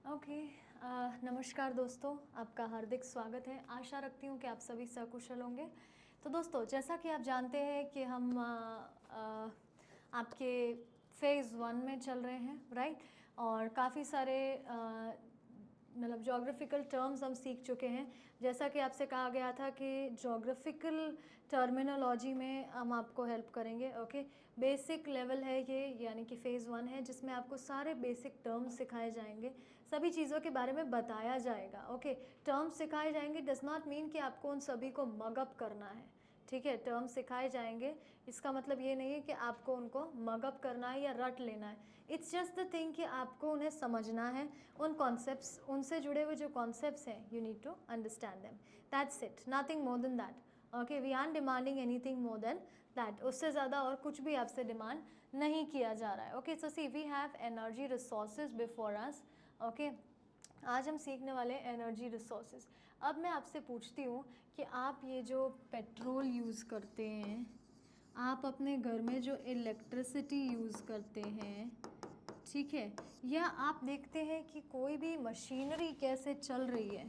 Okay. नमस्कार दोस्तों, आपका हार्दिक स्वागत है। आशा रखती हूँ कि आप सभी सकुशल होंगे। तो दोस्तों, जैसा कि आप जानते हैं कि हम आपके फेज़ 1 में चल रहे हैं, राइट? और काफ़ी सारे मतलब ज्योग्राफिकल टर्म्स हम सीख चुके हैं। जैसा कि आपसे कहा गया था कि ज्योग्राफिकल टर्मिनोलॉजी में हम आपको हेल्प करेंगे। ओके, बेसिक लेवल है ये, यानी कि फ़ेज़ 1 है, जिसमें आपको सारे बेसिक टर्म्स सिखाए जाएंगे, सभी चीज़ों के बारे में बताया जाएगा। ओके, टर्म्स सिखाए जाएंगे डज नॉट मीन कि आपको उन सभी को मगअप करना है। ठीक है, टर्म्स सिखाए जाएंगे, इसका मतलब ये नहीं है कि आपको उनको मगअप करना है या रट लेना है। इट्स जस्ट द थिंग कि आपको उन्हें समझना है, उन कॉन्सेप्ट्स, उनसे जुड़े हुए जो कॉन्सेप्ट्स हैं, you need to understand them. That's it, nothing more than that. Okay, we are demanding anything more than that. उससे ज़्यादा और कुछ भी आपसे डिमांड नहीं किया जा रहा है। Okay, so see we have energy resources before us. Okay, आज हम सीखने वाले हैं एनर्जी रिसोर्सेज। अब मैं आपसे पूछती हूँ कि आप ये जो पेट्रोल यूज़ करते हैं, आप अपने घर में जो इलेक्ट्रिसिटी यूज़ करते हैं, ठीक है, या आप देखते हैं कि कोई भी मशीनरी कैसे चल रही है,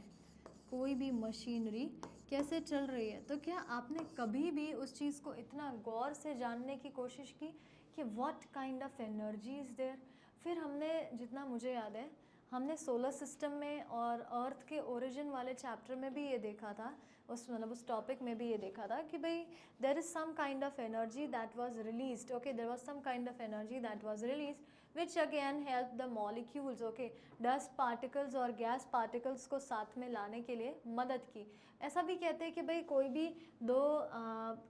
कोई भी मशीनरी कैसे चल रही है, तो क्या आपने कभी भी उस चीज़ को इतना गौर से जानने की कोशिश की कि what kind of energy is there? फिर हमने, जितना मुझे याद है, हमने सोलर सिस्टम में और अर्थ के ओरिजिन वाले चैप्टर में भी ये देखा था, उस टॉपिक में भी ये देखा था कि भाई there is some kind of energy that was released. Okay, there was some kind of energy that was released which again help the molecules, okay, dust particles और गैस पार्टिकल्स को साथ में लाने के लिए मदद की। ऐसा भी कहते हैं कि भाई कोई भी दो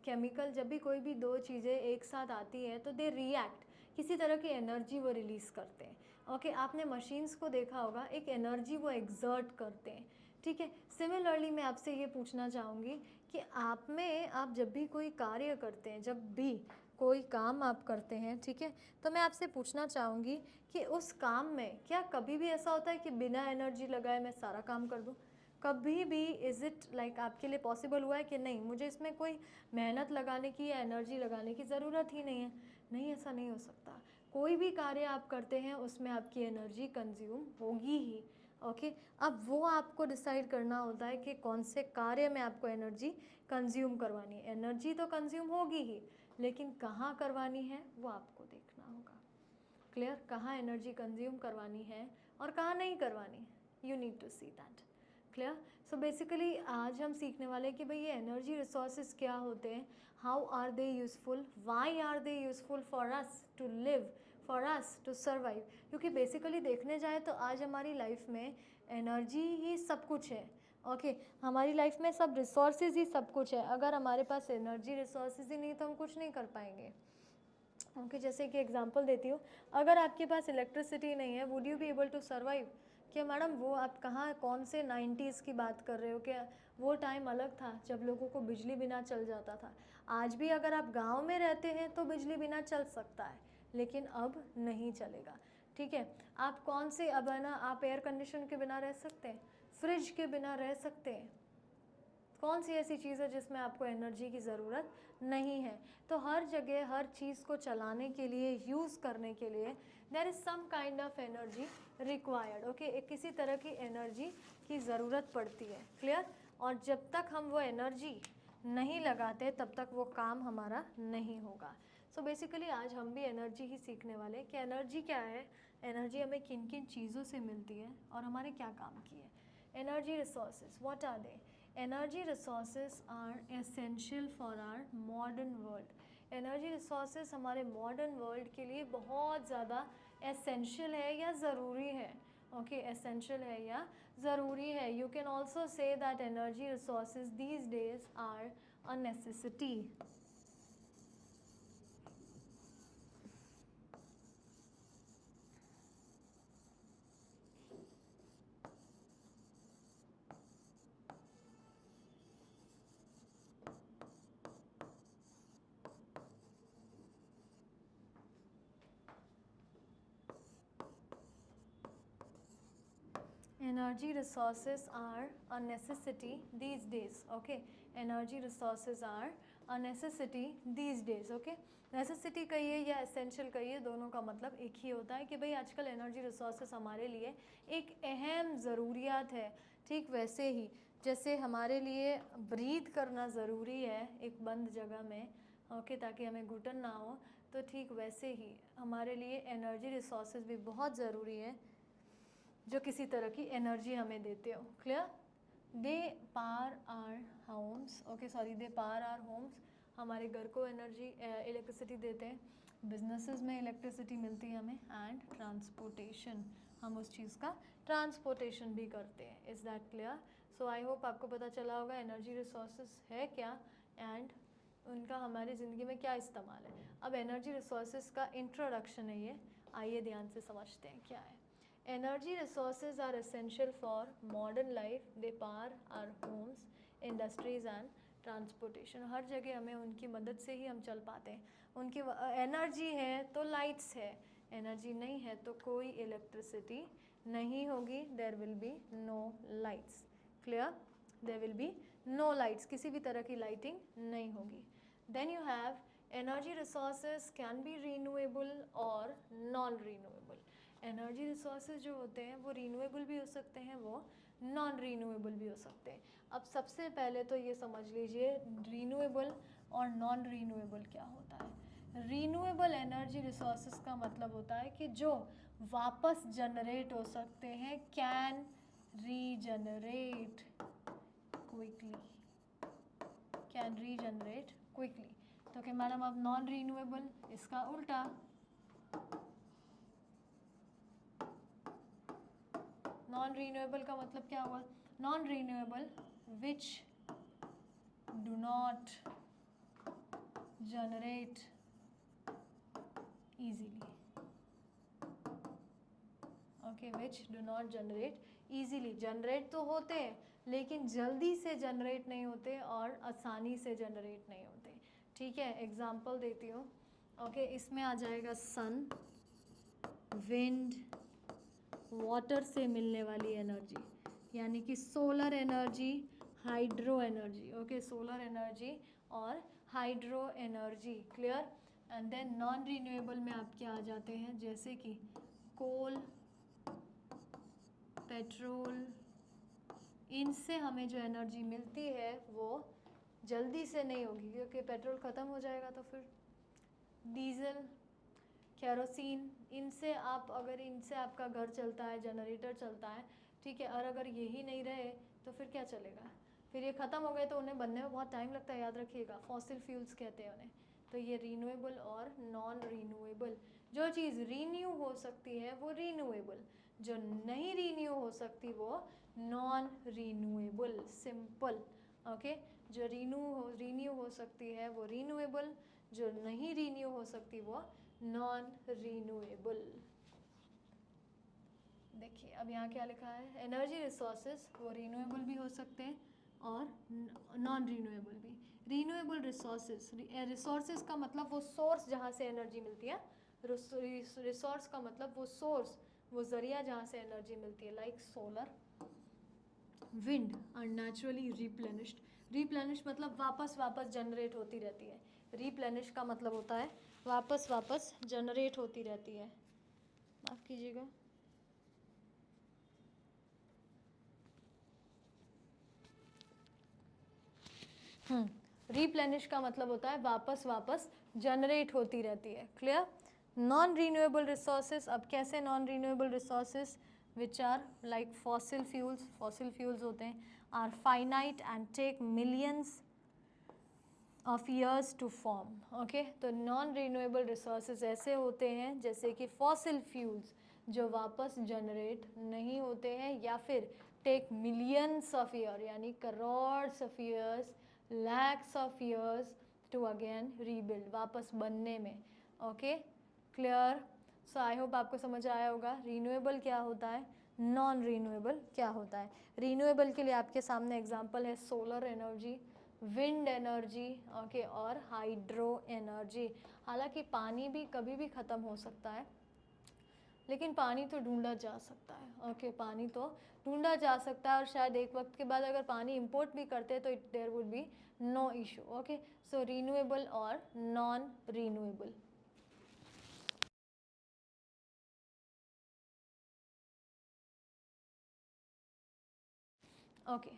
केमिकल, जब भी कोई भी दो चीज़ें एक साथ आती हैं तो दे रिएक्ट, किसी तरह की एनर्जी वो रिलीज़ करते हैं। ओके, आपने मशीन्स को देखा होगा, एक एनर्जी वो एग्जर्ट करते हैं। ठीक है, सिमिलरली मैं आपसे ये पूछना चाहूँगी कि आप जब भी कोई कार्य करते हैं, जब भी कोई काम आप करते हैं, ठीक है, तो मैं आपसे पूछना चाहूँगी कि उस काम में क्या कभी भी ऐसा होता है कि बिना एनर्जी लगाए मैं सारा काम कर दूँ? कभी भी इज़ इट लाइक आपके लिए पॉसिबल हुआ है कि नहीं, मुझे इसमें कोई मेहनत लगाने की या एनर्जी लगाने की ज़रूरत ही नहीं है? नहीं, ऐसा नहीं हो सकता। कोई भी कार्य आप करते हैं उसमें आपकी एनर्जी कंज्यूम होगी ही। ओके, अब वो आपको डिसाइड करना होता है कि कौन से कार्य में आपको एनर्जी कंज्यूम करवानी है। एनर्जी तो कंज्यूम होगी ही, लेकिन कहाँ करवानी है वो आपको देखना होगा। क्लियर? कहाँ एनर्जी कंज्यूम करवानी है और कहाँ नहीं करवानी, you need to see that. Clear? So basically आज हम सीखने वाले हैं कि भाई ये एनर्जी रिसोर्सेज क्या होते हैं, how are they useful, why are they useful for us to live, for us to survive. क्योंकि बेसिकली देखने जाए तो आज हमारी लाइफ में एनर्जी ही सब कुछ है। ओके, हमारी लाइफ में सब रिसोर्सेज ही सब कुछ है। अगर हमारे पास एनर्जी रिसोर्सेज ही नहीं तो हम कुछ नहीं कर पाएंगे। ओके, जैसे कि एग्जांपल देती हूँ, अगर आपके पास इलेक्ट्रिसिटी नहीं है, would you be able to survive? क्या मैडम, वो आप कहाँ, कौन से 90s की बात कर रहे हो? क्या वो टाइम अलग था जब लोगों को बिजली बिना चल जाता था? आज भी अगर आप गांव में रहते हैं तो बिजली बिना चल सकता है, लेकिन अब नहीं चलेगा। ठीक है, आप कौन से, अब है ना, आप एयर कंडीशन के बिना रह सकते हैं, फ्रिज के बिना रह सकते हैं? कौन सी ऐसी चीज़ है जिसमें आपको एनर्जी की ज़रूरत नहीं है? तो हर जगह हर चीज़ को चलाने के लिए, यूज़ करने के लिए there is some kind of energy required. Okay, एक किसी तरह की एनर्जी की ज़रूरत पड़ती है। क्लियर? और जब तक हम वो एनर्जी नहीं लगाते तब तक वो काम हमारा नहीं होगा। सो बेसिकली आज हम भी एनर्जी ही सीखने वाले हैं कि एनर्जी क्या है, एनर्जी हमें किन किन चीज़ों से मिलती है और हमारे क्या काम की है। Energy resources, what are they? Energy resources are essential for our modern world. Energy resources हमारे modern world के लिए बहुत ज़्यादा essential है या ज़रूरी है। Okay, essential है या ज़रूरी है। You can also say that energy resources these days are a necessity. Energy resources are a necessity these days. Okay, energy resources are a necessity these days. Okay, necessity कहिए या essential कहिए, दोनों का मतलब एक ही होता है कि भाई आजकल एनर्जी रिसोर्सेस हमारे लिए एक अहम ज़रूरियात है। ठीक वैसे ही जैसे हमारे लिए ब्रीथ करना ज़रूरी है एक बंद जगह में, ओके, ताकि हमें घुटन ना हो, तो ठीक वैसे ही हमारे लिए एनर्जी रिसोर्सेज भी बहुत ज़रूरी है जो किसी तरह की एनर्जी हमें देते हो। Clear? They power our homes, okay sorry, they power our homes, हमारे घर को एनर्जी इलेक्ट्रिसिटी देते हैं, बिजनेसेस में इलेक्ट्रिसिटी मिलती है हमें, एंड ट्रांसपोर्टेशन, हम उस चीज़ का ट्रांसपोर्टेशन भी करते हैं। Is that clear? So I hope आपको पता चला होगा एनर्जी रिसोर्सेज है क्या एंड उनका हमारी ज़िंदगी में क्या इस्तेमाल है। अब एनर्जी रिसोर्सेज का इंट्रोडक्शन है ये, आइए ध्यान से समझते हैं क्या है। Energy resources are essential for modern life, they power our homes, industries and transportation. हर जगह हमें उनकी मदद से ही हम चल पाते हैं। उनकी एनर्जी है तो लाइट्स है, एनर्जी नहीं है तो कोई इलेक्ट्रिसिटी नहीं होगी, there will be no lights. Clear? There will be no lights, किसी भी तरह की लाइटिंग नहीं होगी। Then you have energy resources can be renewable और नॉन रीन्यूएबल। एनर्जी रिसोर्सेज जो होते हैं वो रीन्यूएबल भी हो सकते हैं, वो नॉन रीन्यूएबल भी हो सकते हैं। अब सबसे पहले तो ये समझ लीजिए रीन्यूएबल और नॉन रीन्यूएबल क्या होता है। रीन्यूएबल एनर्जी रिसोर्सेज का मतलब होता है कि जो वापस जनरेट हो सकते हैं, can regenerate quickly, can regenerate quickly. तो कि मैडम अब नॉन रीन्यूएबल, इसका उल्टा, नॉन रीन्यूएबल का मतलब क्या हुआ? Non renewable which do not generate easily, okay, which do not generate easily. Generate तो होते हैं लेकिन जल्दी से जनरेट नहीं होते और आसानी से जनरेट नहीं होते। ठीक है, एग्जाम्पल देती हूँ। ओके, इसमें आ जाएगा सन, विंड, वाटर से मिलने वाली एनर्जी, यानी कि solar energy, hydro energy. Okay, solar energy और hydro energy. Clear? And then non renewable में आपके आ जाते हैं जैसे कि कोल, पेट्रोल, इनसे हमें जो एनर्जी मिलती है वो जल्दी से नहीं होगी क्योंकि पेट्रोल ख़त्म हो जाएगा, तो फिर डीजल, केरोसिन, इनसे आप अगर इनसे आपका घर चलता है, जनरेटर चलता है, ठीक है, और अगर यही नहीं रहे तो फिर क्या चलेगा? फिर ये ख़त्म हो गए तो उन्हें बनने में बहुत टाइम लगता है, याद रखिएगा, फॉसिल फ्यूल्स कहते हैं उन्हें। तो ये रीन्यूएबल और नॉन रीन्यूएबल। जो चीज़ रीन्यू हो सकती है वो रीन्यूएबल, जो नहीं रीन्यू हो सकती वो नॉन रीन्यूएबल। सिंपल। ओके, जो रीन्यू हो सकती है वो रीन्यूएबल, जो नहीं रीन्यू हो सकती वो नॉन रीन्यूएबल। देखिए अब यहाँ क्या लिखा है, एनर्जी रिसोर्सेज वो रीन्यूएबल भी हो सकते हैं और नॉन रीन्यूएबल भी। रीन्यूएबल रिसोर्सेज, रिसोर्सेज का मतलब वो सोर्स जहाँ से एनर्जी मिलती है, रिसोर्स का मतलब वो सोर्स, वो ज़रिया जहाँ से एनर्जी मिलती है, like solar, wind are naturally replenished. Replenish मतलब वापस वापस जनरेट होती रहती है। रिप्लेनिश का मतलब होता है वापस वापस जनरेट होती रहती है। माफ़ कीजिएगा, रिप्लेनिश का मतलब होता है वापस वापस जनरेट होती रहती है। क्लियर? नॉन रीन्यूएबल रिसोर्सेज, अब कैसे non renewable resources which are like fossil fuels, fossil fuels होते हैं, are finite and take millions of years to form. Okay, तो नॉन रीन्यूएबल रिसोर्सेज ऐसे होते हैं जैसे कि फॉसिल फ्यूल्स जो वापस जनरेट नहीं होते हैं, या फिर टेक मिलियंस ऑफ ईयर, यानी crores of years, lakhs of years to again rebuild, वापस बनने में। Okay, clear? So I hope आपको समझ आया होगा रीन्यूएबल क्या होता है, नॉन रीन्यूएबल क्या होता है। रीन्यूएबल के लिए आपके सामने एग्जांपल है solar energy, wind energy, okay, और हाइड्रो एनर्जी। हालांकि पानी भी कभी भी ख़त्म हो सकता है, लेकिन पानी तो ढूंढा जा सकता है। ओके, पानी तो ढूंढा जा सकता है, और शायद एक वक्त के बाद अगर पानी इंपोर्ट भी करते हैं तो there would be no issue. Okay, so renewable और नॉन रीन्यूएबल। ओके,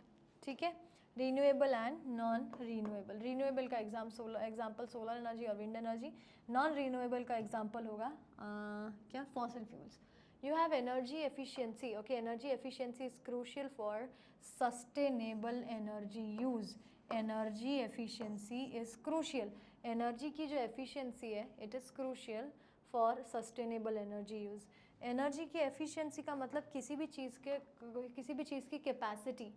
ठीक है, renewable and non renewable. Renewable का एग्जाम्पल सोलर एनर्जी और विंड एनर्जी। नॉन रीन्यूएबल का एग्जाम्पल होगा क्या, fossil fuels. You have energy efficiency. Okay, energy efficiency is crucial for sustainable energy use. Energy efficiency is crucial. Energy की जो efficiency है, it is crucial for sustainable energy use. Energy की efficiency का मतलब किसी भी चीज़ की capacity.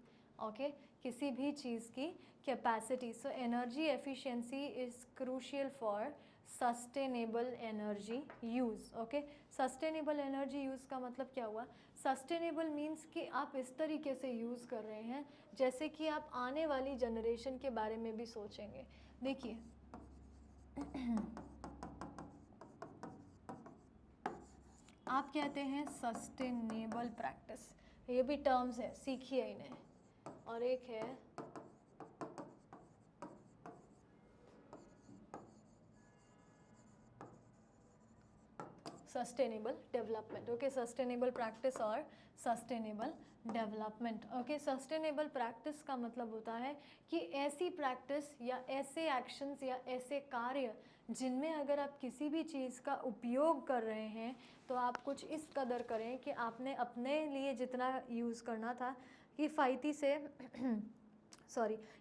Okay, किसी भी चीज़ की capacity. So energy efficiency is crucial for sustainable energy use. Okay, sustainable energy use का मतलब क्या हुआ? सस्टेनेबल मीन्स कि आप इस तरीके से यूज़ कर रहे हैं जैसे कि आप आने वाली जनरेशन के बारे में भी सोचेंगे। देखिए आप कहते हैं सस्टेनेबल प्रैक्टिस, ये भी टर्म्स है, सीखिए इन्हें। और एक है sustainable development. Okay, sustainable practice और sustainable development. Okay, sustainable practice का मतलब होता है कि ऐसी प्रैक्टिस या ऐसे एक्शंस या ऐसे कार्य जिनमें अगर आप किसी भी चीज़ का उपयोग कर रहे हैं तो आप कुछ इस कदर करें कि आपने अपने लिए जितना यूज़ करना था किफ़ायती से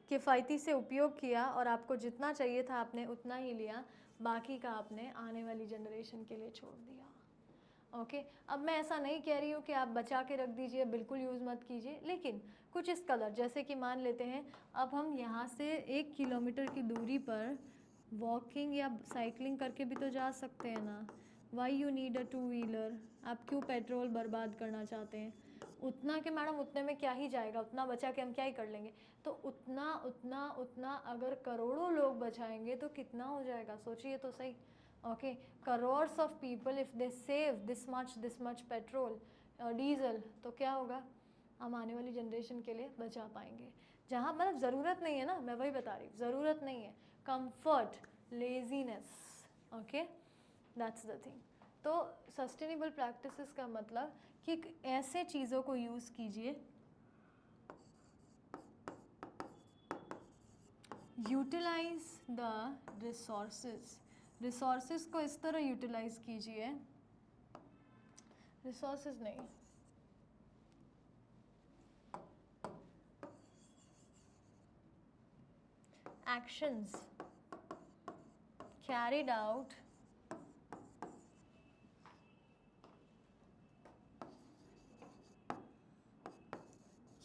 किफ़ायती से उपयोग किया, और आपको जितना चाहिए था आपने उतना ही लिया, बाकी का आपने आने वाली जनरेशन के लिए छोड़ दिया। ओके, अब मैं ऐसा नहीं कह रही हूँ कि आप बचा के रख दीजिए, बिल्कुल यूज़ मत कीजिए, लेकिन कुछ इस कदर, जैसे कि मान लेते हैं अब हम यहाँ से 1 किलोमीटर की दूरी पर वॉकिंग या साइकिलिंग करके भी तो जा सकते हैं ना। Why you need a 2 wheeler? आप क्यों पेट्रोल बर्बाद करना चाहते हैं? उतना कि मैडम उतने में क्या ही जाएगा, उतना बचा के हम क्या ही कर लेंगे। तो उतना उतना उतना अगर करोड़ों लोग बचाएंगे तो कितना हो जाएगा, सोचिए तो सही। Okay, crores of people if they save this much petrol diesel, तो क्या होगा, हम आने वाली जनरेशन के लिए बचा पाएंगे। जहाँ मतलब ज़रूरत नहीं है ना, मैं वही बता रही हूँ, ज़रूरत नहीं है, comfort, laziness. Okay, that's the thing. तो सस्टेनेबल प्रैक्टिसेस का मतलब कि ऐसे चीज़ों को यूज़ कीजिए, यूटिलाइज द रिसोर्सेज को इस तरह यूटिलाइज कीजिए, रिसोर्सेज नहीं, actions carried out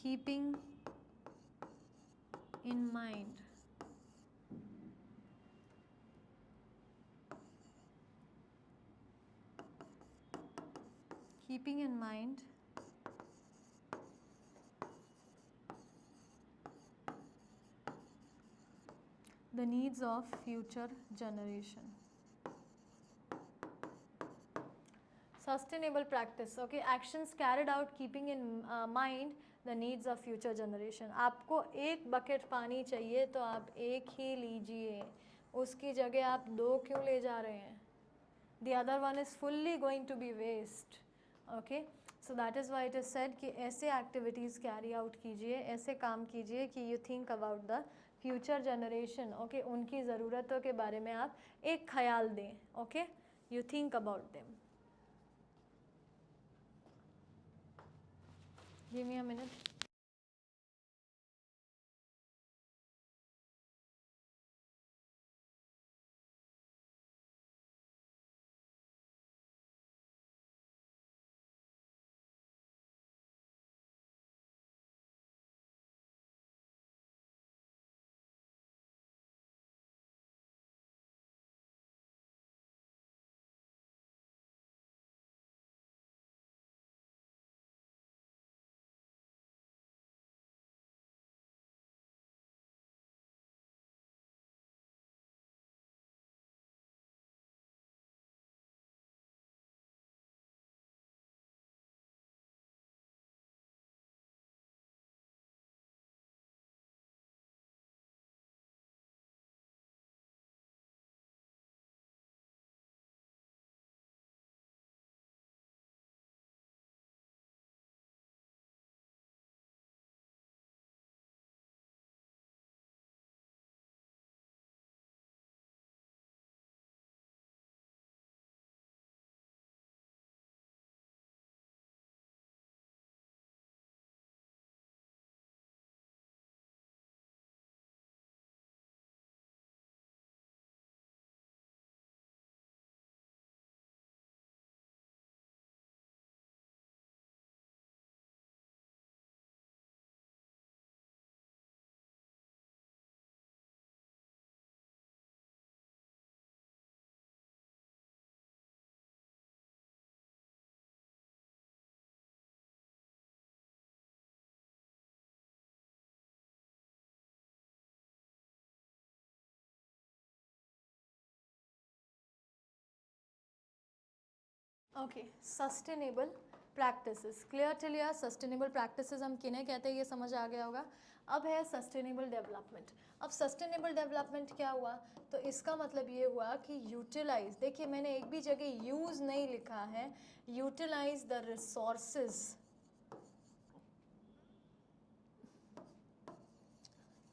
keeping in mind the needs of future generation. Sustainable practice, okay, actions carried out keeping in mind the needs of future generation. आपको एक bucket पानी चाहिए तो आप एक ही लीजिए, उसकी जगह आप 2 क्यों ले जा रहे हैं? The other one is fully going to be waste. Okay, so that is why it is said कि ऐसे activities carry out कीजिए, ऐसे काम कीजिए कि you think about the future generation. Okay, उनकी ज़रूरतों के बारे में आप एक ख्याल दें. Okay, you think about them. Give me a minute. Okay, sustainable practices, clear till यार। सस्टेनेबल प्रैक्टिसेस हम किन्हें कहते हैं ये समझ आ गया होगा। अब है सस्टेनेबल डेवलपमेंट। अब सस्टेनेबल डेवलपमेंट क्या हुआ, तो इसका मतलब ये हुआ कि यूटिलाइज, देखिए मैंने एक भी जगह यूज नहीं लिखा है, utilise the resources,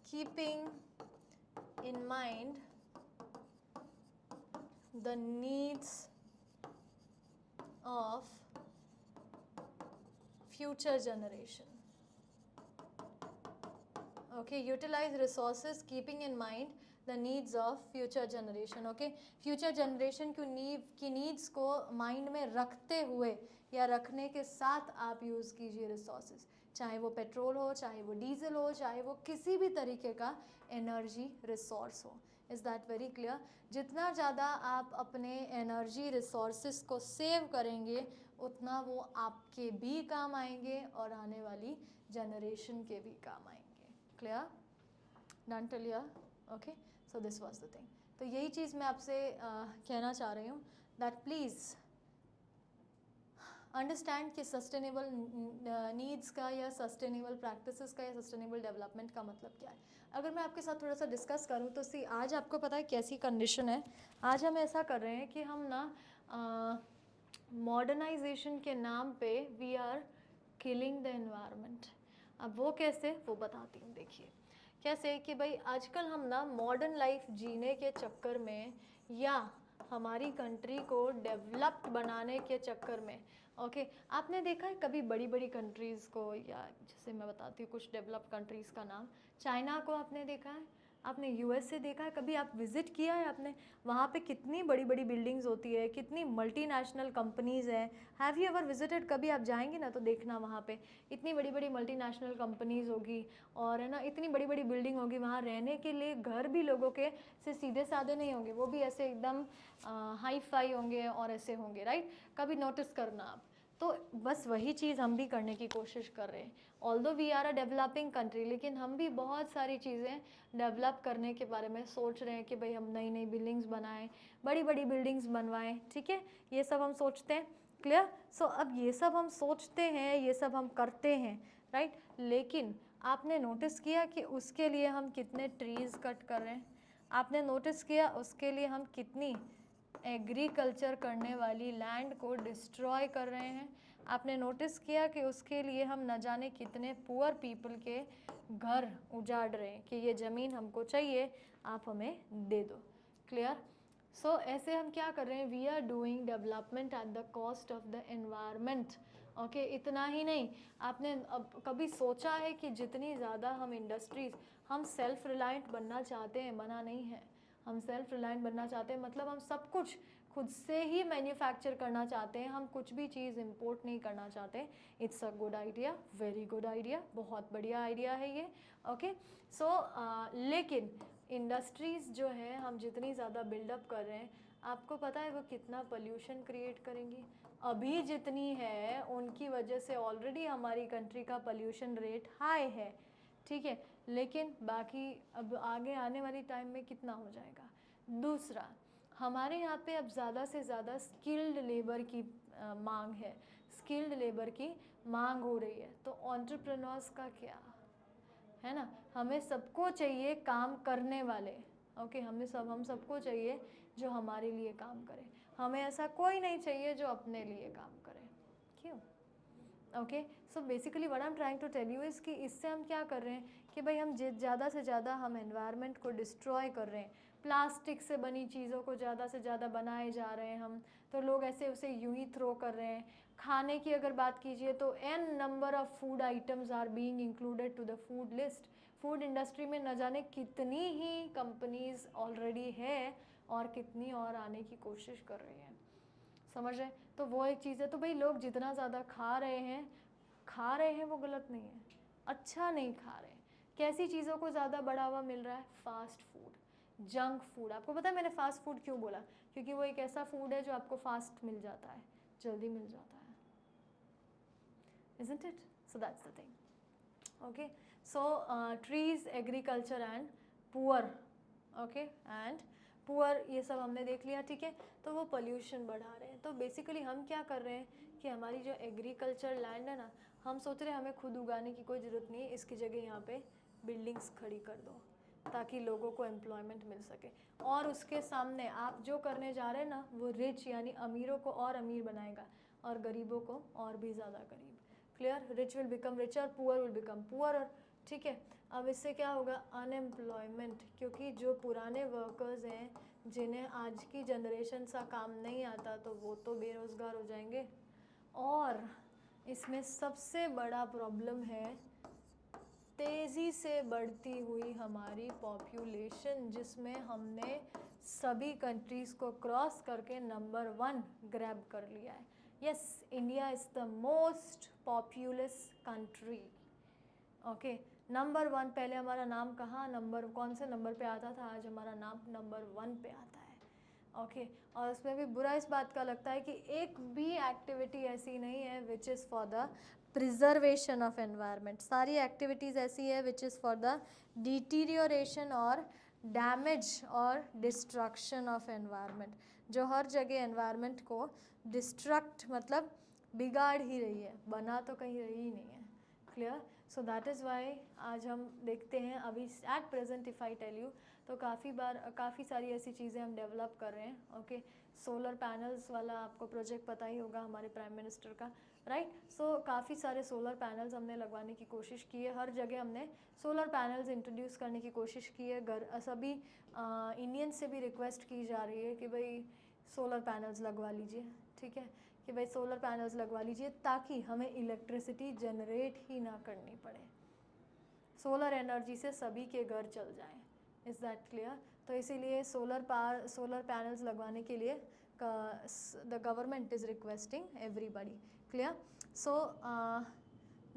keeping in mind the needs of future generation. Okay, utilize resources keeping in mind the needs of future generation. Okay, future generation की needs को mind में रखते हुए या रखने के साथ आप यूज़ कीजिए resources, चाहे वो पेट्रोल हो, चाहे वो डीजल हो, चाहे वो किसी भी तरीके का एनर्जी रिसोर्स हो। Is that very clear? जितना ज़्यादा आप अपने एनर्जी रिसोर्सेज को सेव करेंगे उतना वो आपके भी काम आएंगे और आने वाली जनरेशन के भी काम आएंगे। Clear? Done till here? Okay, so this was the thing. तो यही चीज़ मैं आपसे कहना चाह रही हूँ दैट प्लीज़ अंडरस्टैंड कि सस्टेनेबल नीड्स का या सस्टेनेबल प्रैक्टिसेस का या सस्टेनेबल डेवलपमेंट का मतलब क्या है। अगर मैं आपके साथ थोड़ा सा डिस्कस करूँ तो सी, आज आपको पता है कैसी कंडीशन है। आज हम ऐसा कर रहे हैं कि हम ना मॉडर्नाइजेशन के नाम पे we are killing the environment. अब वो कैसे, वो बताती हूँ। देखिए कैसे कि भाई आजकल हम ना मॉडर्न लाइफ जीने के चक्कर में या हमारी कंट्री को डेवलप्ड बनाने के चक्कर में, ओके आपने देखा है कभी बड़ी बड़ी कंट्रीज़ को, या जैसे मैं बताती हूँ कुछ डेवलप्ड कंट्रीज़ का नाम, चाइना को आपने देखा है, आपने यूएस से देखा है, कभी आप विज़िट किया है आपने, वहाँ पे कितनी बड़ी बड़ी बिल्डिंग्स होती है, कितनी मल्टीनेशनल कंपनीज़ हैं। Have you ever visited? कभी आप जाएंगे ना तो देखना वहाँ पे इतनी बड़ी बड़ी मल्टीनेशनल कंपनीज़ होगी और है ना इतनी बड़ी बड़ी बिल्डिंग होगी। वहाँ रहने के लिए घर भी लोगों के से सीधे साधे नहीं होंगे, वो भी ऐसे एकदम हाई फाई होंगे और ऐसे होंगे, राइट? कभी नोटिस करना आप। तो बस वही चीज़ हम भी करने की कोशिश कर रहे हैं। Although we are a developing country, लेकिन हम भी बहुत सारी चीज़ें डेवलप करने के बारे में सोच रहे हैं कि भाई हम नई नई बिल्डिंग्स बनाएं, बड़ी बड़ी बिल्डिंग्स बनवाएं, ठीक है, ये सब हम सोचते हैं। क्लियर? सो अब ये सब हम सोचते हैं, ये सब हम करते हैं, राइट? लेकिन आपने नोटिस किया कि उसके लिए हम कितने ट्रीज़ कट कर रहे हैं? आपने नोटिस किया उसके लिए हम कितनी एग्रीकल्चर करने वाली लैंड को डिस्ट्रॉय कर रहे हैं? आपने नोटिस किया कि उसके लिए हम न जाने कितने पुअर पीपल के घर उजाड़ रहे हैं कि ये ज़मीन हमको चाहिए, आप हमें दे दो। क्लियर? सो ऐसे हम क्या कर रहे हैं, we are doing development at the cost of the environment. Okay, इतना ही नहीं, आपने अब कभी सोचा है कि जितनी ज़्यादा हम इंडस्ट्रीज़, हम सेल्फ रिलायंट बनना चाहते हैं, मना नहीं है, हम सेल्फ रिलायंट बनना चाहते हैं, मतलब हम सब कुछ खुद से ही मैन्युफैक्चर करना चाहते हैं, हम कुछ भी चीज़ इंपोर्ट नहीं करना चाहते। It's a good idea, very good idea, बहुत बढ़िया आइडिया है ये। ओके, सो लेकिन इंडस्ट्रीज़ जो है हम जितनी ज़्यादा बिल्डअप कर रहे हैं, आपको पता है वो कितना पोल्यूशन क्रिएट करेंगी? अभी जितनी है उनकी वजह से ऑलरेडी हमारी कंट्री का पोल्यूशन रेट हाई है, ठीक है, लेकिन बाकी अब आगे आने वाली टाइम में कितना हो जाएगा। दूसरा, हमारे यहाँ पे अब ज़्यादा से ज़्यादा स्किल्ड लेबर की मांग है, स्किल्ड लेबर की मांग हो रही है, तो एंटरप्रेन्योर्स का क्या है ना, हमें सबको चाहिए काम करने वाले। ओके, हम सबको चाहिए जो हमारे लिए काम करे, हमें ऐसा कोई नहीं चाहिए जो अपने लिए काम करे। क्यों? Okay, so basically what I am trying to tell you is कि इससे हम क्या कर रहे हैं कि भाई हम ज़्यादा से ज़्यादा हम एनवायरनमेंट को डिस्ट्रॉय कर रहे हैं, प्लास्टिक से बनी चीज़ों को ज़्यादा से ज़्यादा बनाए जा रहे हैं हम, तो लोग ऐसे उसे यूं ही थ्रो कर रहे हैं। खाने की अगर बात कीजिए तो n number of food items are being included to the food list. Food industry में न जाने कितनी ही कंपनीज ऑलरेडी है और कितनी और आने की कोशिश कर रही हैं, समझ रहे? तो वो एक चीज़ है। तो भाई लोग जितना ज़्यादा खा रहे हैं वो गलत नहीं है, अच्छा नहीं खा रहे हैं। कैसी चीज़ों को ज़्यादा बढ़ावा मिल रहा है? Fast food, junk food. आपको पता है मैंने फास्ट फूड क्यों बोला? क्योंकि वो एक ऐसा फूड है जो आपको फास्ट मिल जाता है, जल्दी मिल जाता है, isn't it? So that's the thing. Okay, so trees, agriculture and poor, okay, and poor, ये सब हमने देख लिया, ठीक है। तो वो पोल्यूशन बढ़ा रहे हैं। तो बेसिकली हम क्या कर रहे हैं कि हमारी जो एग्रीकल्चर लैंड है ना, हम सोच रहे हैं हमें खुद उगाने की कोई ज़रूरत नहीं है, इसकी जगह यहाँ पे बिल्डिंग्स खड़ी कर दो ताकि लोगों को एम्प्लॉयमेंट मिल सके। और उसके सामने आप जो करने जा रहे हैं ना, वो रिच यानी अमीरों को और अमीर बनाएगा और गरीबों को और भी ज़्यादा गरीब। Clear? Rich will become richer, poor will become poor, ठीक है। अब इससे क्या होगा? अनएम्प्लॉयमेंट, क्योंकि जो पुराने वर्कर्स हैं जिन्हें आज की जनरेशन सा काम नहीं आता, तो वो तो बेरोज़गार हो जाएंगे। और इसमें सबसे बड़ा प्रॉब्लम है तेज़ी से बढ़ती हुई हमारी पॉपुलेशन, जिसमें हमने सभी कंट्रीज़ को क्रॉस करके नंबर 1 ग्रैब कर लिया है। Yes, India is the most populous country. Okay, number 1। पहले हमारा नाम कहाँ नंबर कौन से नंबर पे आता था, आज हमारा नाम नंबर 1 पे आता है। ओके, और उसमें भी बुरा इस बात का लगता है कि एक भी एक्टिविटी ऐसी नहीं है which is for the preservation of environment. सारी एक्टिविटीज़ ऐसी है which is for the deterioration और डैमेज और डिस्ट्रक्शन ऑफ एनवायरनमेंट, जो हर जगह एनवायरनमेंट को डिस्ट्रक्ट मतलब बिगाड़ ही रही है, बना तो कहीं रही ही नहीं है। Clear? So that is why आज हम देखते हैं अभी at present if I tell you, तो काफ़ी सारी ऐसी चीज़ें हम डेवलप कर रहे हैं। ओके, सोलर पैनल्स वाला आपको प्रोजेक्ट पता ही होगा हमारे प्राइम मिनिस्टर का, राइट। सो काफ़ी सारे सोलर पैनल्स हमने लगवाने की कोशिश की है, हर जगह हमने सोलर पैनल्स इंट्रोड्यूस करने की कोशिश की है। सभी इंडियन से भी रिक्वेस्ट की जा रही है कि भाई सोलर पैनल्स लगवा लीजिए, ठीक है, कि भाई सोलर पैनल्स लगवा लीजिए ताकि हमें इलेक्ट्रिसिटी जनरेट ही ना करनी पड़े, सोलर एनर्जी से सभी के घर चल जाएं। Is that clear? तो इसीलिए सोलर पैनल्स लगवाने के लिए the government is requesting everybody. Clear? So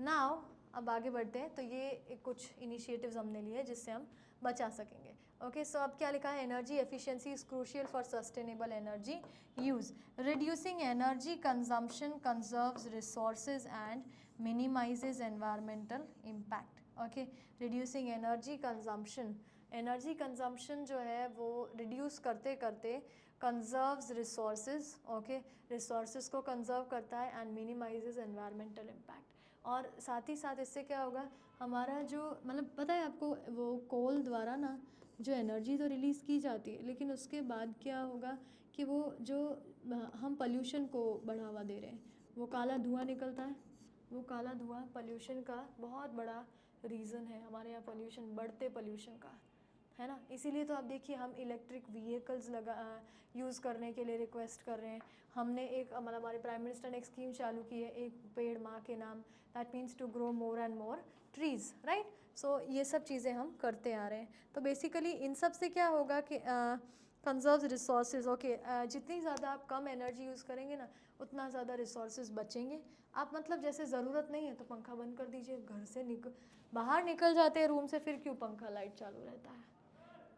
now अब आगे बढ़ते हैं। तो ये कुछ इनिशिएटिव्स हमने लिए जिससे हम बचा सकेंगे। ओके, सो अब क्या लिखा है? Energy efficiency is crucial for sustainable energy use, reducing energy consumption conserves resources and minimises environmental impact. Okay, reducing energy consumption जो है वो रिड्यूस करते करते कंजर्व्स रिसोर्सेज, ओके, रिसोर्सेज को कंजर्व करता है एंड मिनिमाइजेज एनवायरमेंटल इम्पैक्ट। और साथ ही साथ इससे क्या होगा, हमारा जो मतलब पता है आपको, वो कोल द्वारा ना जो एनर्जी तो रिलीज़ की जाती है, लेकिन उसके बाद क्या होगा कि वो जो हम पोल्यूशन को बढ़ावा दे रहे हैं, वो काला धुआं निकलता है। वो काला धुआं पोल्यूशन का बहुत बड़ा रीज़न है, हमारे यहाँ पोल्यूशन, बढ़ते पोल्यूशन का, है ना। इसीलिए तो आप देखिए हम इलेक्ट्रिक व्हीकल्स यूज़ करने के लिए रिक्वेस्ट कर रहे हैं। हमने एक मतलब हमारे प्राइम मिनिस्टर ने एक स्कीम चालू की है, एक पेड़ माँ के नाम, that means to grow more and more trees, right. So ये सब चीज़ें हम करते आ रहे हैं। तो बेसिकली इन सब से क्या होगा कि कंजर्व रिसोर्सेज, ओके, जितनी ज़्यादा आप कम एनर्जी यूज़ करेंगे ना, उतना ज़्यादा रिसोर्सेज बचेंगे। आप मतलब जैसे ज़रूरत नहीं है तो पंखा बंद कर दीजिए, घर से बाहर निकल जाते हैं रूम से, फिर क्यों पंखा लाइट चालू रहता है।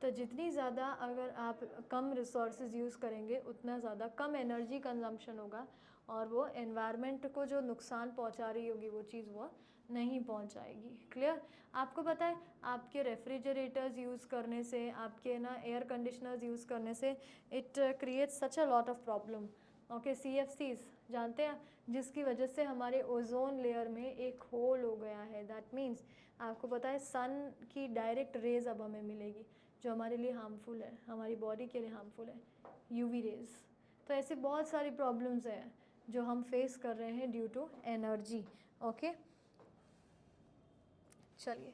तो जितनी ज़्यादा अगर आप कम रिसोर्सेज यूज़ करेंगे, उतना ज़्यादा कम एनर्जी कंजम्पशन होगा और वो एनवायरनमेंट को जो नुकसान पहुंचा रही होगी वो चीज़ वो नहीं पहुंचाएगी। क्लियर? आपको पता है आपके रेफ्रिजरेटर्स यूज़ करने से, आपके ना एयर कंडीशनर्स यूज़ करने से it creates such a lot of problem. Okay, CFCs जानते हैं, जिसकी वजह से हमारे ओजोन लेयर में एक होल हो गया है। दैट मीन्स आपको पता है सन की डायरेक्ट रेज अब हमें मिलेगी जो हमारे लिए हार्मफुल है, हमारी बॉडी के लिए हार्मफुल है, UV रेज। तो ऐसे बहुत सारी प्रॉब्लम्स हैं जो हम फेस कर रहे हैं ड्यू टू एनर्जी। ओके, चलिए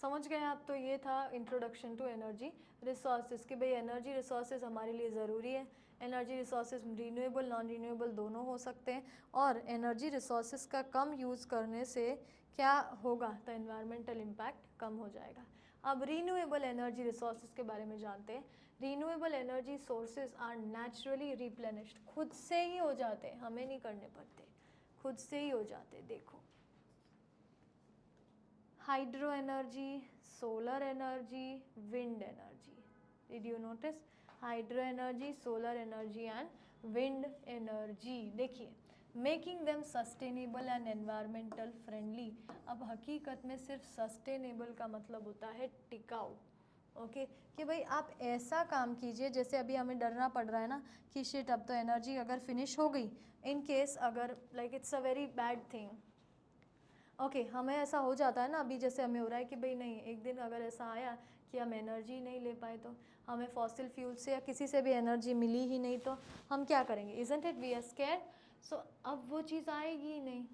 समझ गए आप। तो ये था इंट्रोडक्शन टू एनर्जी रिसोर्सेज कि भाई एनर्जी रिसोर्सेज हमारे लिए ज़रूरी है। Energy resources renewable non renewable दोनों हो सकते हैं, और एनर्जी रिसोर्सेज का कम यूज़ करने से क्या होगा, तो एनवायरमेंटल इम्पैक्ट कम हो जाएगा। अब रीन्यूएबल एनर्जी रिसोर्सेज के बारे में जानते हैं। Renewable energy sources are naturally replenished, खुद से ही हो जाते हैं, हमें नहीं करने पड़ते, खुद से ही हो जाते। देखो, hydro energy, solar energy, wind energy, did you notice? Hydro energy, solar energy and wind energy. देखिए, making them sustainable and environmental friendly. अब हकीकत में सिर्फ सस्टेनेबल का मतलब होता है टिकाऊ, ओके कि भाई आप ऐसा काम कीजिए, जैसे अभी हमें डरना पड़ रहा है ना कि शिट अब तो एनर्जी अगर फिनिश हो गई, इन केस अगर like it's a very bad thing. Okay हमें ऐसा हो जाता है ना, अभी जैसे हमें हो रहा है कि भाई नहीं, एक दिन अगर ऐसा आया कि हम एनर्जी नहीं ले पाए, तो हमें फॉसिल फ्यूल से या किसी से भी एनर्जी मिली ही नहीं, तो हम क्या करेंगे? Isn't it we are scared. So अब वो चीज़ आएगी ही नहीं,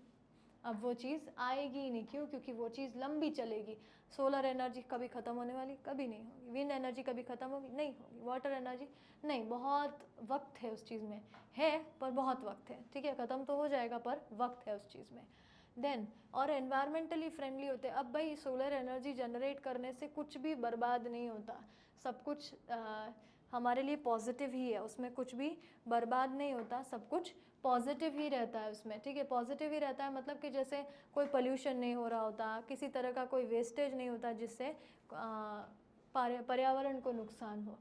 अब वो चीज़ आएगी ही नहीं। क्यों? क्योंकि वो चीज़ लंबी चलेगी। सोलर एनर्जी कभी ख़त्म होने वाली? कभी नहीं होगी। विंड एनर्जी कभी ख़त्म होगी? नहीं होगी। वाटर एनर्जी नहीं, बहुत वक्त है उस चीज़ में, है पर बहुत वक्त है, ठीक है, ख़त्म तो हो जाएगा पर वक्त है उस चीज़ में। देन और एनवायरमेंटली फ्रेंडली होते हैं। अब भाई सोलर एनर्जी जनरेट करने से कुछ भी बर्बाद नहीं होता, सब कुछ हमारे लिए पॉजिटिव ही है, उसमें कुछ भी बर्बाद नहीं होता, सब कुछ पॉजिटिव ही रहता है उसमें, ठीक है। पॉजिटिव ही रहता है मतलब कि जैसे कोई पोल्यूशन नहीं हो रहा होता, किसी तरह का कोई वेस्टेज नहीं होता जिससे पर्यावरण को नुकसान हो।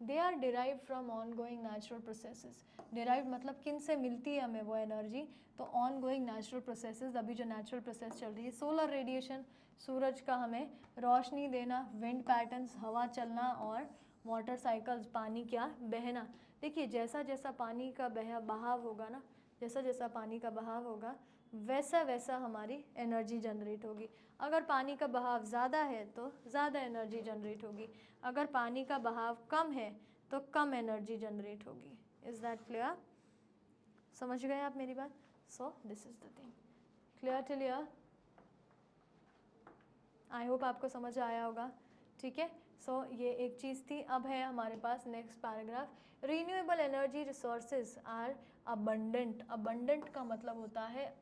They are derive from ongoing natural processes. Derive मतलब किन से मिलती है हमें वो एनर्जी? तो ऑन गोइंग नेचुरल प्रोसेसेस, अभी जो नेचुरल प्रोसेस चल रही है, सोलर रेडिएशन, सूरज का हमें रोशनी देना, विंड पैटर्न्स, हवा चलना, और वाटर साइकिल्स, पानी क्या बहना। देखिए जैसा जैसा पानी का बहाव होगा ना, जैसा जैसा पानी का बहाव होगा वैसा वैसा हमारी एनर्जी जनरेट होगी। अगर पानी का बहाव ज़्यादा है तो ज़्यादा एनर्जी जनरेट होगी, अगर पानी का बहाव कम है तो कम एनर्जी जनरेट होगी। Is that clear? समझ गए आप मेरी बात? So this is the thing. Clear till here? I hope आपको समझ आया होगा, ठीक है। सो ये एक चीज़ थी। अब है हमारे पास next paragraph, renewable energy resources are abundant. Abundant का मतलब होता है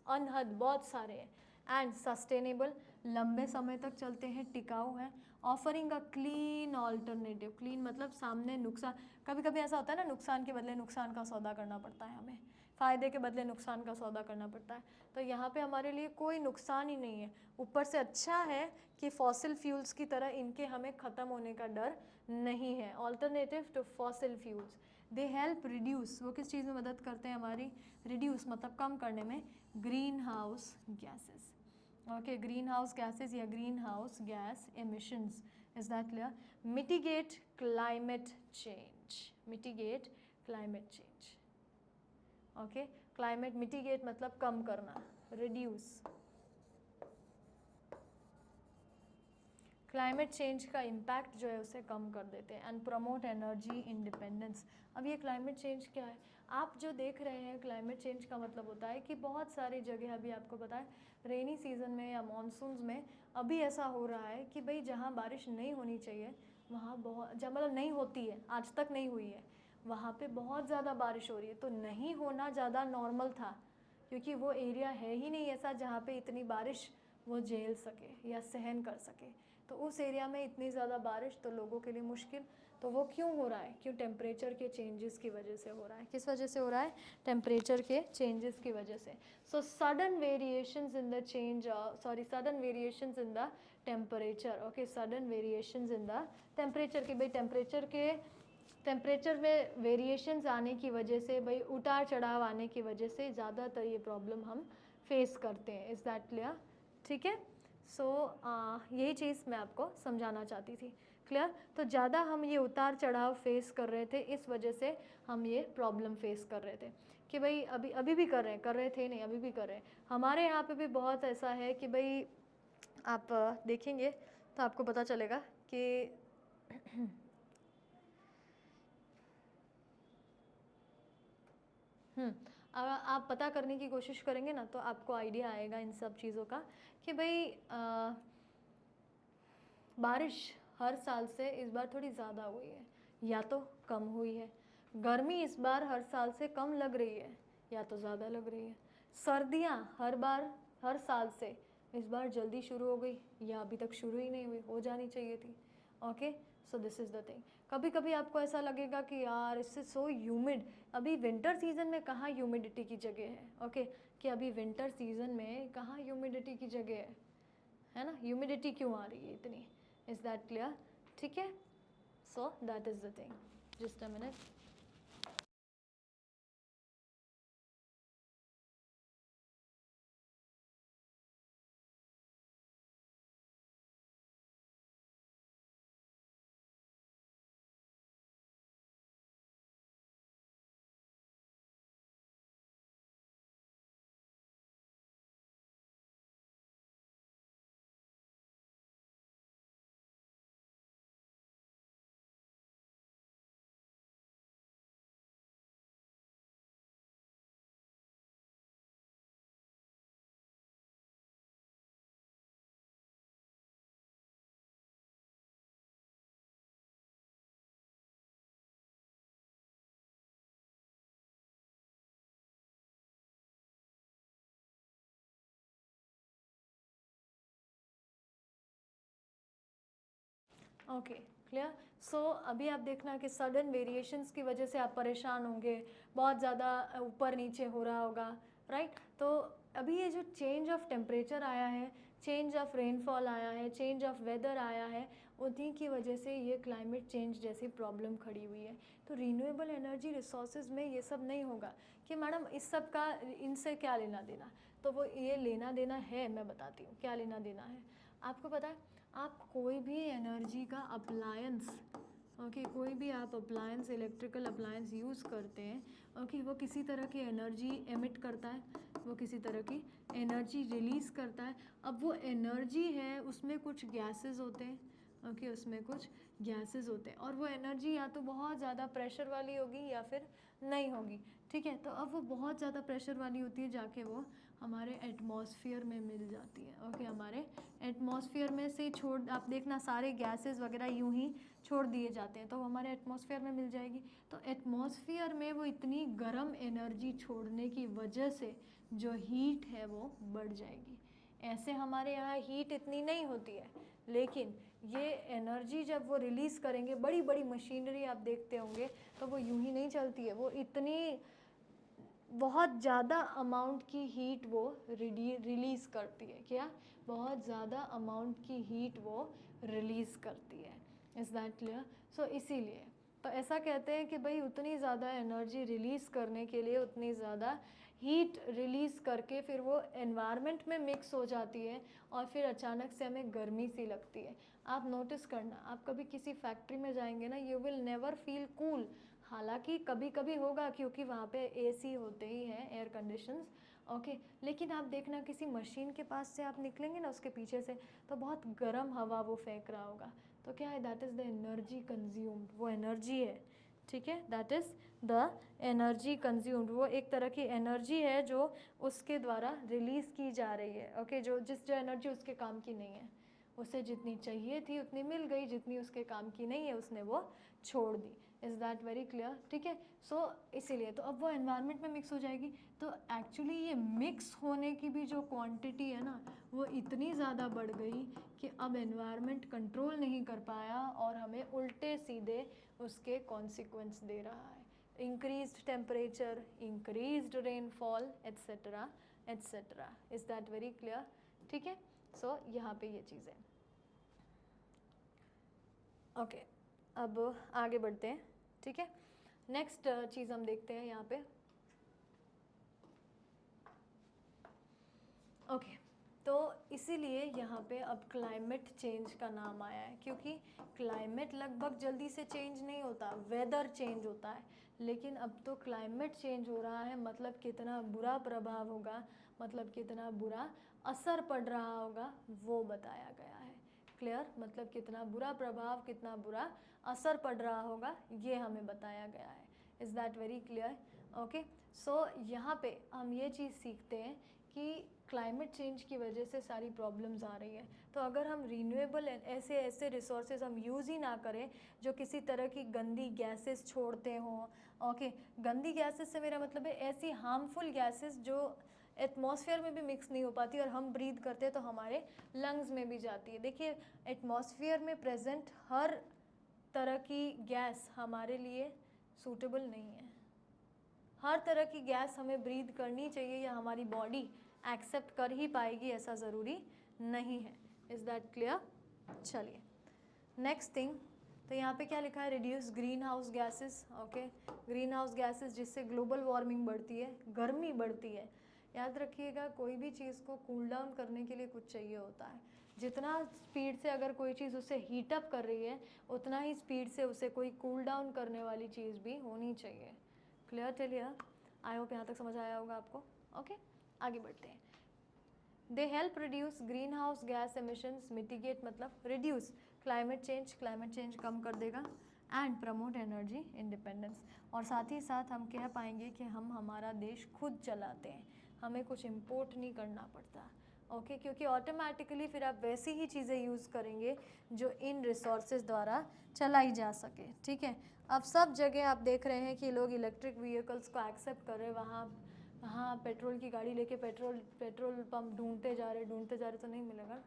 अनहद, बहुत सारे हैं, एंड सस्टेनेबल, लंबे समय तक चलते हैं, टिकाऊ हैं, offering a clean alternative. Clean मतलब सामने नुकसान, कभी कभी ऐसा होता है ना, नुकसान के बदले नुकसान का सौदा करना पड़ता है हमें, फ़ायदे के बदले नुकसान का सौदा करना पड़ता है। तो यहाँ पे हमारे लिए कोई नुकसान ही नहीं है, ऊपर से अच्छा है कि फॉसिल फ्यूल्स की तरह इनके हमें ख़त्म होने का डर नहीं है। Alternative to fossil fuels, they help reduce, वो किस चीज़ में मदद करते हैं हमारी? रिड्यूस मतलब कम करने में, green house gases. Okay, green house gases या green house gas emissions. Is that clear? Mitigate climate change, mitigate climate change. Okay, climate mitigate मतलब कम करना, रिड्यूस, क्लाइमेट चेंज का इम्पैक्ट जो है उसे कम कर देते हैं, एंड प्रमोट एनर्जी इंडिपेंडेंस। अब ये क्लाइमेट चेंज क्या है? आप जो देख रहे हैं, क्लाइमेट चेंज का मतलब होता है कि बहुत सारी जगह, अभी आपको पता है रेनी सीजन में या मानसून्स में अभी ऐसा हो रहा है कि भाई जहाँ बारिश नहीं होनी चाहिए वहाँ बहुत, जब मतलब नहीं होती है, आज तक नहीं हुई है, वहाँ पे बहुत ज़्यादा बारिश हो रही है। तो नहीं होना ज़्यादा नॉर्मल था, क्योंकि वो एरिया है ही नहीं ऐसा जहाँ पे इतनी बारिश वो झेल सके या सहन कर सके। तो उस एरिया में इतनी ज़्यादा बारिश तो लोगों के लिए मुश्किल। तो वो क्यों हो रहा है? क्यों? टेम्परेचर के चेंजेस की वजह से हो रहा है। किस वजह से हो रहा है? टेम्परेचर के चेंजेस की वजह से। So sudden variations in the change, sudden variations in the temperature. Okay, sudden variations in the temperature की, भाई टेम्परेचर में वेरिएशंस आने की वजह से, भाई उतार चढ़ाव आने की वजह से ज़्यादातर ये प्रॉब्लम हम फेस करते हैं। Is that clear? ठीक है। सो यही चीज़ मैं आपको समझाना चाहती थी। क्लियर? तो ज़्यादा हम ये उतार चढ़ाव फेस कर रहे थे, इस वजह से हम ये प्रॉब्लम फेस कर रहे थे कि भाई अभी भी कर रहे थे नहीं, अभी भी कर रहे हैं। हमारे यहाँ पे भी बहुत ऐसा है कि भाई आप देखेंगे तो आपको पता चलेगा कि अगर आप पता करने की कोशिश करेंगे ना तो आपको आइडिया आएगा इन सब चीज़ों का कि भाई बारिश हर साल से इस बार थोड़ी ज़्यादा हुई है या तो कम हुई है। गर्मी इस बार हर साल से कम लग रही है या तो ज़्यादा लग रही है। सर्दियाँ हर साल से इस बार जल्दी शुरू हो गई या अभी तक शुरू ही नहीं हुई, हो जानी चाहिए थी। Okay, so this is the thing. कभी कभी आपको ऐसा लगेगा कि यार इससे सो ह्यूमिड, अभी विंटर सीजन में कहाँ ह्यूमिडिटी की जगह है? ओके, कि अभी विंटर सीजन में कहाँ ह्यूमिडिटी की जगह है ना? ह्यूमिडिटी क्यों आ रही है इतनी? Is that clear? ठीक है, so that is the thing. Just a minute. Okay, clear. So अभी आप देखना कि सडन वेरिएशंस की वजह से आप परेशान होंगे, बहुत ज़्यादा ऊपर नीचे हो रहा होगा, राइट। तो अभी ये जो चेंज ऑफ टेम्परेचर आया है, चेंज ऑफ रेनफॉल आया है, चेंज ऑफ वेदर आया है, उन्हीं की वजह से ये क्लाइमेट चेंज जैसी प्रॉब्लम खड़ी हुई है। तो रीन्यूएबल एनर्जी रिसोर्सेज में ये सब नहीं होगा कि मैडम इस सब का इनसे क्या लेना देना। तो वो ये लेना देना है, मैं बताती हूँ क्या लेना देना है। आपको पता है, आप कोई भी एनर्जी का अप्लायंस, ओके, कोई भी आप अप्लायंस, इलेक्ट्रिकल अप्लायंस यूज़ करते हैं, ओके, वो किसी तरह की एनर्जी एमिट करता है, वो किसी तरह की एनर्जी रिलीज़ करता है। अब वो एनर्जी है, उसमें कुछ गैसेस होते हैं, ओके, उसमें कुछ गैसेस होते हैं, और वो एनर्जी या तो बहुत ज़्यादा प्रेशर वाली होगी या फिर नहीं होगी, ठीक है। तो अब वो बहुत ज़्यादा प्रेशर वाली होती है, जाके वो हमारे एटमॉस्फेयर में मिल जाती है, ओके, हमारे एटमॉस्फेयर में से छोड़, आप देखना सारे गैसेस वगैरह यूं ही छोड़ दिए जाते हैं, तो वो हमारे एटमॉस्फेयर में मिल जाएगी। तो एटमॉस्फेयर में वो इतनी गर्म एनर्जी छोड़ने की वजह से जो हीट है वो बढ़ जाएगी। ऐसे हमारे यहाँ हीट इतनी नहीं होती है, लेकिन ये एनर्जी जब वो रिलीज़ करेंगे, बड़ी बड़ी मशीनरी आप देखते होंगे, तो वो यूं ही नहीं चलती है, वो इतनी बहुत ज़्यादा अमाउंट की हीट वो रिलीज़ करती है। क्या? बहुत ज़्यादा अमाउंट की हीट वो रिलीज़ करती है। Is that clear? सो इसीलिए तो ऐसा कहते हैं कि भाई उतनी ज़्यादा एनर्जी रिलीज़ करने के लिए उतनी ज़्यादा हीट रिलीज़ करके फिर वो एनवायरनमेंट में मिक्स हो जाती है, और फिर अचानक से हमें गर्मी सी लगती है। आप नोटिस करना, आप कभी किसी फैक्ट्री में जाएंगे ना, you will never feel cool. हालांकि कभी कभी होगा, क्योंकि वहाँ पे एसी होते ही हैं, एयर कंडीशंस, ओके। लेकिन आप देखना, किसी मशीन के पास से आप निकलेंगे ना, उसके पीछे से, तो बहुत गर्म हवा वो फेंक रहा होगा। तो क्या है? That is the energy consumed, वो एनर्जी है, ठीक है, that is the energy consumed. वो एक तरह की एनर्जी है जो उसके द्वारा रिलीज़ की जा रही है, ओके, जो एनर्जी उसके काम की नहीं है, उसे जितनी चाहिए थी उतनी मिल गई, जितनी उसके काम की नहीं है उसने वो छोड़ दी। Is that very clear? ठीक है। सो इसीलिए तो अब वो एनवायरनमेंट में मिक्स हो जाएगी, तो एक्चुअली ये मिक्स होने की भी जो क्वांटिटी है ना, वो इतनी ज़्यादा बढ़ गई कि अब एनवायरनमेंट कंट्रोल नहीं कर पाया, और हमें उल्टे सीधे उसके कॉन्सिक्वेंस दे रहा है। Increased temperature, increased rainfall, etcetera etcetera. Is that very clear? ठीक है। सो यहाँ पे ये चीज़ें, ओके। अब आगे बढ़ते हैं, ठीक है। नेक्स्ट चीज़ हम देखते हैं यहाँ पे, ओके। तो इसीलिए यहाँ पे अब क्लाइमेट चेंज का नाम आया है, क्योंकि क्लाइमेट लगभग जल्दी से चेंज नहीं होता, वेदर चेंज होता है, लेकिन अब तो क्लाइमेट चेंज हो रहा है, मतलब कितना बुरा प्रभाव होगा, मतलब कितना बुरा असर पड़ रहा होगा, वो बताया गया है। क्लियर? मतलब कितना बुरा प्रभाव, कितना बुरा असर पड़ रहा होगा, ये हमें बताया गया है। Is that very clear? Okay. So यहाँ पे हम ये चीज़ सीखते हैं कि क्लाइमेट चेंज की वजह से सारी प्रॉब्लम्स आ रही है। तो अगर हम रीन्यूएबल ऐसे ऐसे रिसोर्सेज हम यूज़ ही ना करें जो किसी तरह की गंदी गैसेस छोड़ते हों, ओके, गंदी गैसेस से मेरा मतलब है ऐसी हार्मफुल गैसेस जो एटमॉस्फेयर में भी मिक्स नहीं हो पाती, और हम ब्रीथ करते हैं तो हमारे लंग्स में भी जाती है। देखिए, एटमॉस्फेयर में प्रेजेंट हर तरह की गैस हमारे लिए सूटेबल नहीं है। हर तरह की गैस हमें ब्रीथ करनी चाहिए या हमारी बॉडी एक्सेप्ट कर ही पाएगी, ऐसा ज़रूरी नहीं है। Is that clear? चलिए नेक्स्ट थिंग, तो यहाँ पे क्या लिखा है? Reduce green house gases, okay, green house gases जिससे ग्लोबल वार्मिंग बढ़ती है, गर्मी बढ़ती है। याद रखिएगा, कोई भी चीज़ को कूल डाउन करने के लिए कुछ चाहिए होता है। जितना स्पीड से अगर कोई चीज़ उसे हीटअप कर रही है, उतना ही स्पीड से उसे कोई कूल डाउन करने वाली चीज़ भी होनी चाहिए। Clear till here? I hope यहाँ तक समझ आया होगा आपको, ओके। आगे बढ़ते हैं। दे help reduce green house gas emissions, mitigate मतलब रिड्यूस क्लाइमेट चेंज कम कर देगा, एंड प्रमोट एनर्जी इंडिपेंडेंस। और साथ ही साथ हम कह पाएंगे कि हम हमारा देश खुद चलाते हैं, हमें कुछ इम्पोर्ट नहीं करना पड़ता, ओके, क्योंकि ऑटोमेटिकली फिर आप वैसी ही चीज़ें यूज़ करेंगे जो इन रिसोर्सेज द्वारा चलाई जा सके, ठीक है। अब सब जगह आप देख रहे हैं कि लोग इलेक्ट्रिक व्हीकल्स को एक्सेप्ट कर रहे हैं, वहाँ पेट्रोल की गाड़ी लेके पेट्रोल पंप ढूंढते जा रहे तो नहीं मिलेगा,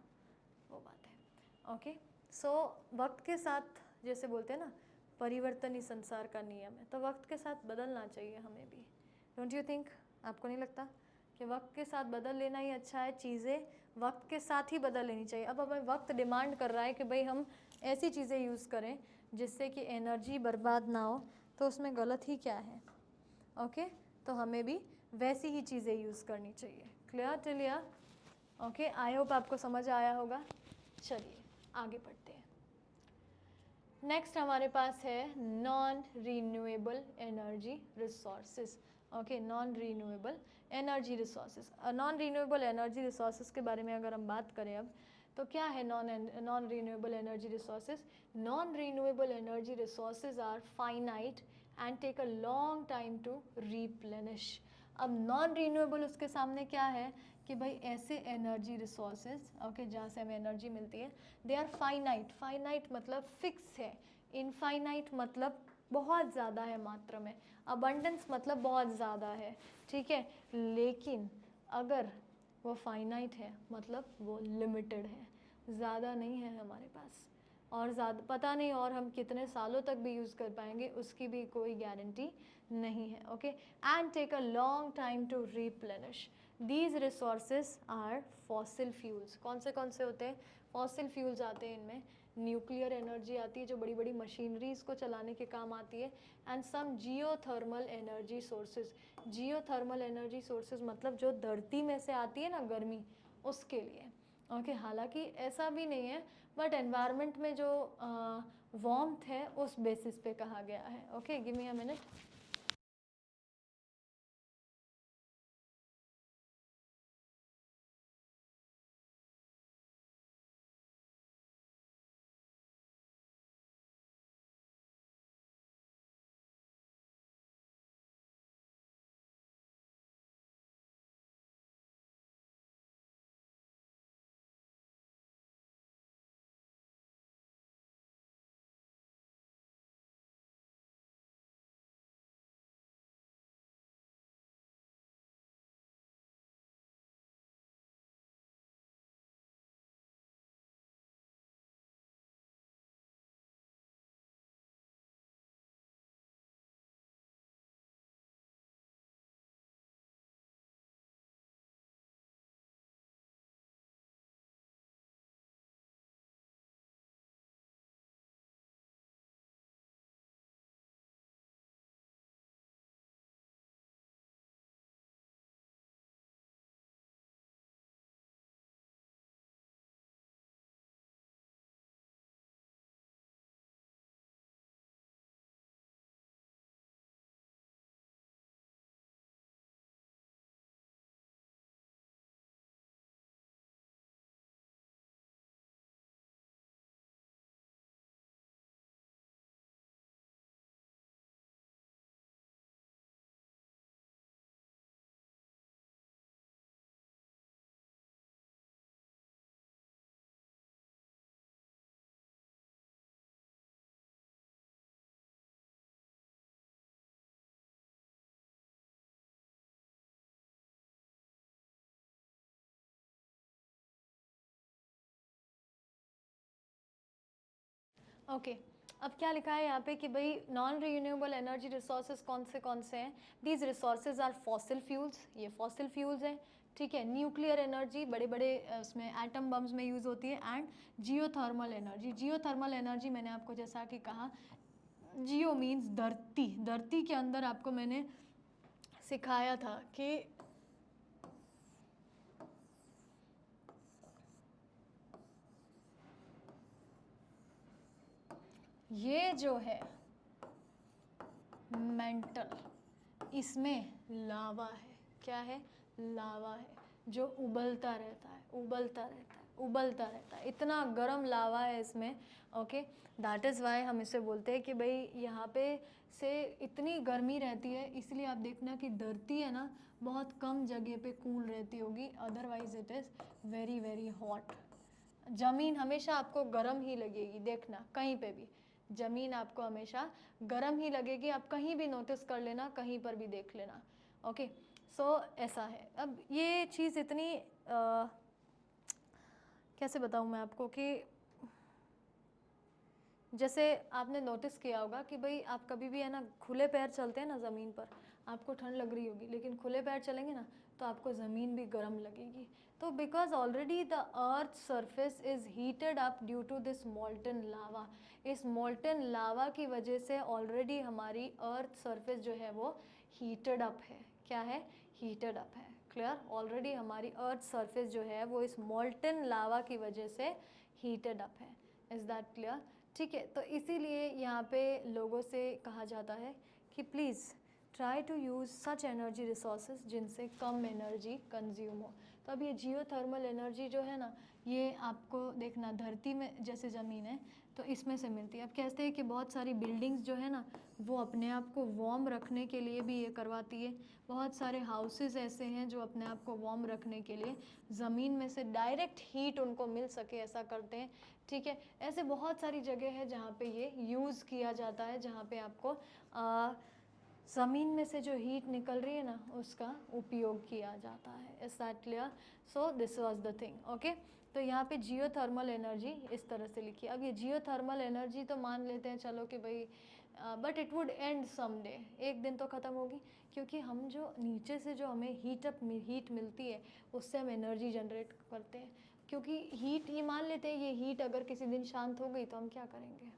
वो बात है, ओके। सो वक्त के साथ जैसे बोलते हैं ना, परिवर्तन ही संसार का नियम है, तो वक्त के साथ बदलना चाहिए हमें भी। Don't you think? आपको नहीं लगता कि वक्त के साथ बदल लेना ही अच्छा है? चीज़ें वक्त के साथ ही बदल लेनी चाहिए। अब हमें वक्त डिमांड कर रहा है कि भाई हम ऐसी चीज़ें यूज़ करें जिससे कि एनर्जी बर्बाद ना हो, तो उसमें गलत ही क्या है? ओके, तो हमें भी वैसी ही चीज़ें यूज़ करनी चाहिए। क्लियर टिलिया? ओके, आई होप आपको समझ आया होगा। चलिए आगे बढ़ते हैं। नेक्स्ट हमारे पास है non renewable energy resources. Okay, non renewable energy resources. Non renewable energy resources के बारे में अगर हम बात करें अब, तो क्या है non renewable energy resources? Non renewable energy resources are finite and take a long time to replenish. अब नॉन रीन्यूएबल उसके सामने क्या है कि भाई ऐसे एनर्जी रिसोर्सेज, ओके, जहाँ से हमें एनर्जी मिलती है, दे आर फाइनाइट। फाइनाइट मतलब फिक्स है, इनफाइनाइट मतलब बहुत ज़्यादा है मात्रा में, अबंडेंस मतलब बहुत ज़्यादा है, ठीक है। लेकिन अगर वो फाइनाइट है मतलब वो लिमिटेड है, ज़्यादा नहीं है हमारे पास, और ज़्यादा पता नहीं और हम कितने सालों तक भी यूज़ कर पाएंगे उसकी भी कोई गारंटी नहीं है। Okay, and take a long time to replenish. These resources are fossil fuels. कौन से होते हैं? फॉसिल फ्यूल्स आते हैं इनमें। न्यूक्लियर एनर्जी आती है जो बड़ी बड़ी मशीनरीज को चलाने के काम आती है, and some geothermal energy sources. Geothermal energy sources मतलब जो धरती में से आती है ना गर्मी, उसके लिए। ओके, हालांकि ऐसा भी नहीं है, बट एनवायरनमेंट में जो वार्मथ है उस बेसिस पे कहा गया है। ओके, गिव मी अ मिनट। ओके, अब क्या लिखा है यहाँ पे कि भाई नॉन रीन्यूएबल एनर्जी रिसोर्सेज कौन से हैं? These resources are fossil fuels, ये फॉसिल फ्यूल्स हैं, ठीक है। न्यूक्लियर एनर्जी बड़े बड़े उसमें एटम बम्स में यूज़ होती है, and geothermal energy. Geothermal energy मैंने आपको जैसा कि कहा, जियो मीन्स धरती, धरती के अंदर आपको मैंने सिखाया था कि ये जो है मेंटल, इसमें लावा है। क्या है? लावा है, जो उबलता रहता है, उबलता रहता है, उबलता रहता है, इतना गर्म लावा है इसमें। ओके, दैट इज़ वाई हम इसे बोलते हैं कि भाई यहाँ पे से इतनी गर्मी रहती है, इसलिए आप देखना कि धरती है ना बहुत कम जगह पे कूल रहती होगी, otherwise it is very very hot. ज़मीन हमेशा आपको गर्म ही लगेगी, देखना कहीं पे भी ज़मीन आपको हमेशा गर्म ही लगेगी, आप कहीं भी नोटिस कर लेना, कहीं पर भी देख लेना। ओके, सो ऐसा है। अब ये चीज़ इतनी कैसे बताऊँ मैं आपको कि जैसे आपने नोटिस किया होगा कि भाई आप कभी भी है ना खुले पैर चलते हैं ना ज़मीन पर, आपको ठंड लग रही होगी, लेकिन खुले पैर चलेंगे ना तो आपको ज़मीन भी गर्म लगेगी। तो because already the earth surface is heated up due to this molten lava, इस मोल्टन लावा की वजह से ऑलरेडी हमारी अर्थ सरफेस जो है वो हीटेड अप है। क्या है? हीटेड अप है। क्लियर? ऑलरेडी हमारी अर्थ सरफेस जो है वो इस मोल्टन लावा की वजह से हीटेड अप है। Is that clear? ठीक है, तो इसीलिए यहाँ पे लोगों से कहा जाता है कि please try to use such energy resources जिनसे कम एनर्जी कंज्यूम हो। तो अब ये जियोथर्मल एनर्जी जो है ना, ये आपको देखना धरती में जैसे ज़मीन है तो इसमें से मिलती है। अब कहते हैं कि बहुत सारी बिल्डिंग्स जो है ना वो अपने आप को वार्म रखने के लिए भी ये करवाती है। बहुत सारे हाउसेस ऐसे हैं जो अपने आप को वार्म रखने के लिए ज़मीन में से डायरेक्ट हीट उनको मिल सके ऐसा करते हैं। ठीक है, ऐसे बहुत सारी जगह है जहाँ पे ये यूज़ किया जाता है, जहाँ पे आपको ज़मीन में से जो हीट निकल रही है ना उसका उपयोग किया जाता है। Is that clear? So this was the thing. Okay, तो यहाँ पे जियोथर्मल एनर्जी इस तरह से लिखी। अब ये जियोथर्मल एनर्जी तो मान लेते हैं चलो कि भाई but it would and someday, एक दिन तो ख़त्म होगी, क्योंकि हम जो नीचे से जो हमें हीट मिलती है उससे हम एनर्जी जनरेट करते हैं। क्योंकि हीट, ये मान लेते हैं ये हीट अगर किसी दिन शांत हो गई तो हम क्या करेंगे?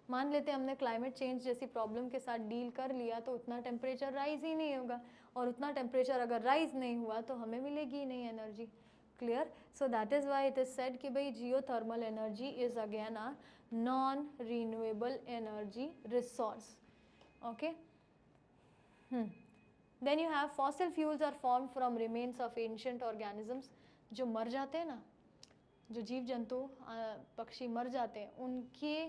मान लेते हैं हमने क्लाइमेट चेंज जैसी प्रॉब्लम के साथ डील कर लिया तो उतना टेम्परेचर राइज ही नहीं होगा, और उतना टेम्परेचर अगर राइज नहीं हुआ तो हमें मिलेगी ही नहीं energy. Clear? So that is why it is said कि भाई geothermal energy is again a non renewable energy resource. Okay, then you have fossil fuels are form from remains of ancient organisms. जो मर जाते हैं ना, जो जीव जंतु पक्षी मर जाते हैं, उनके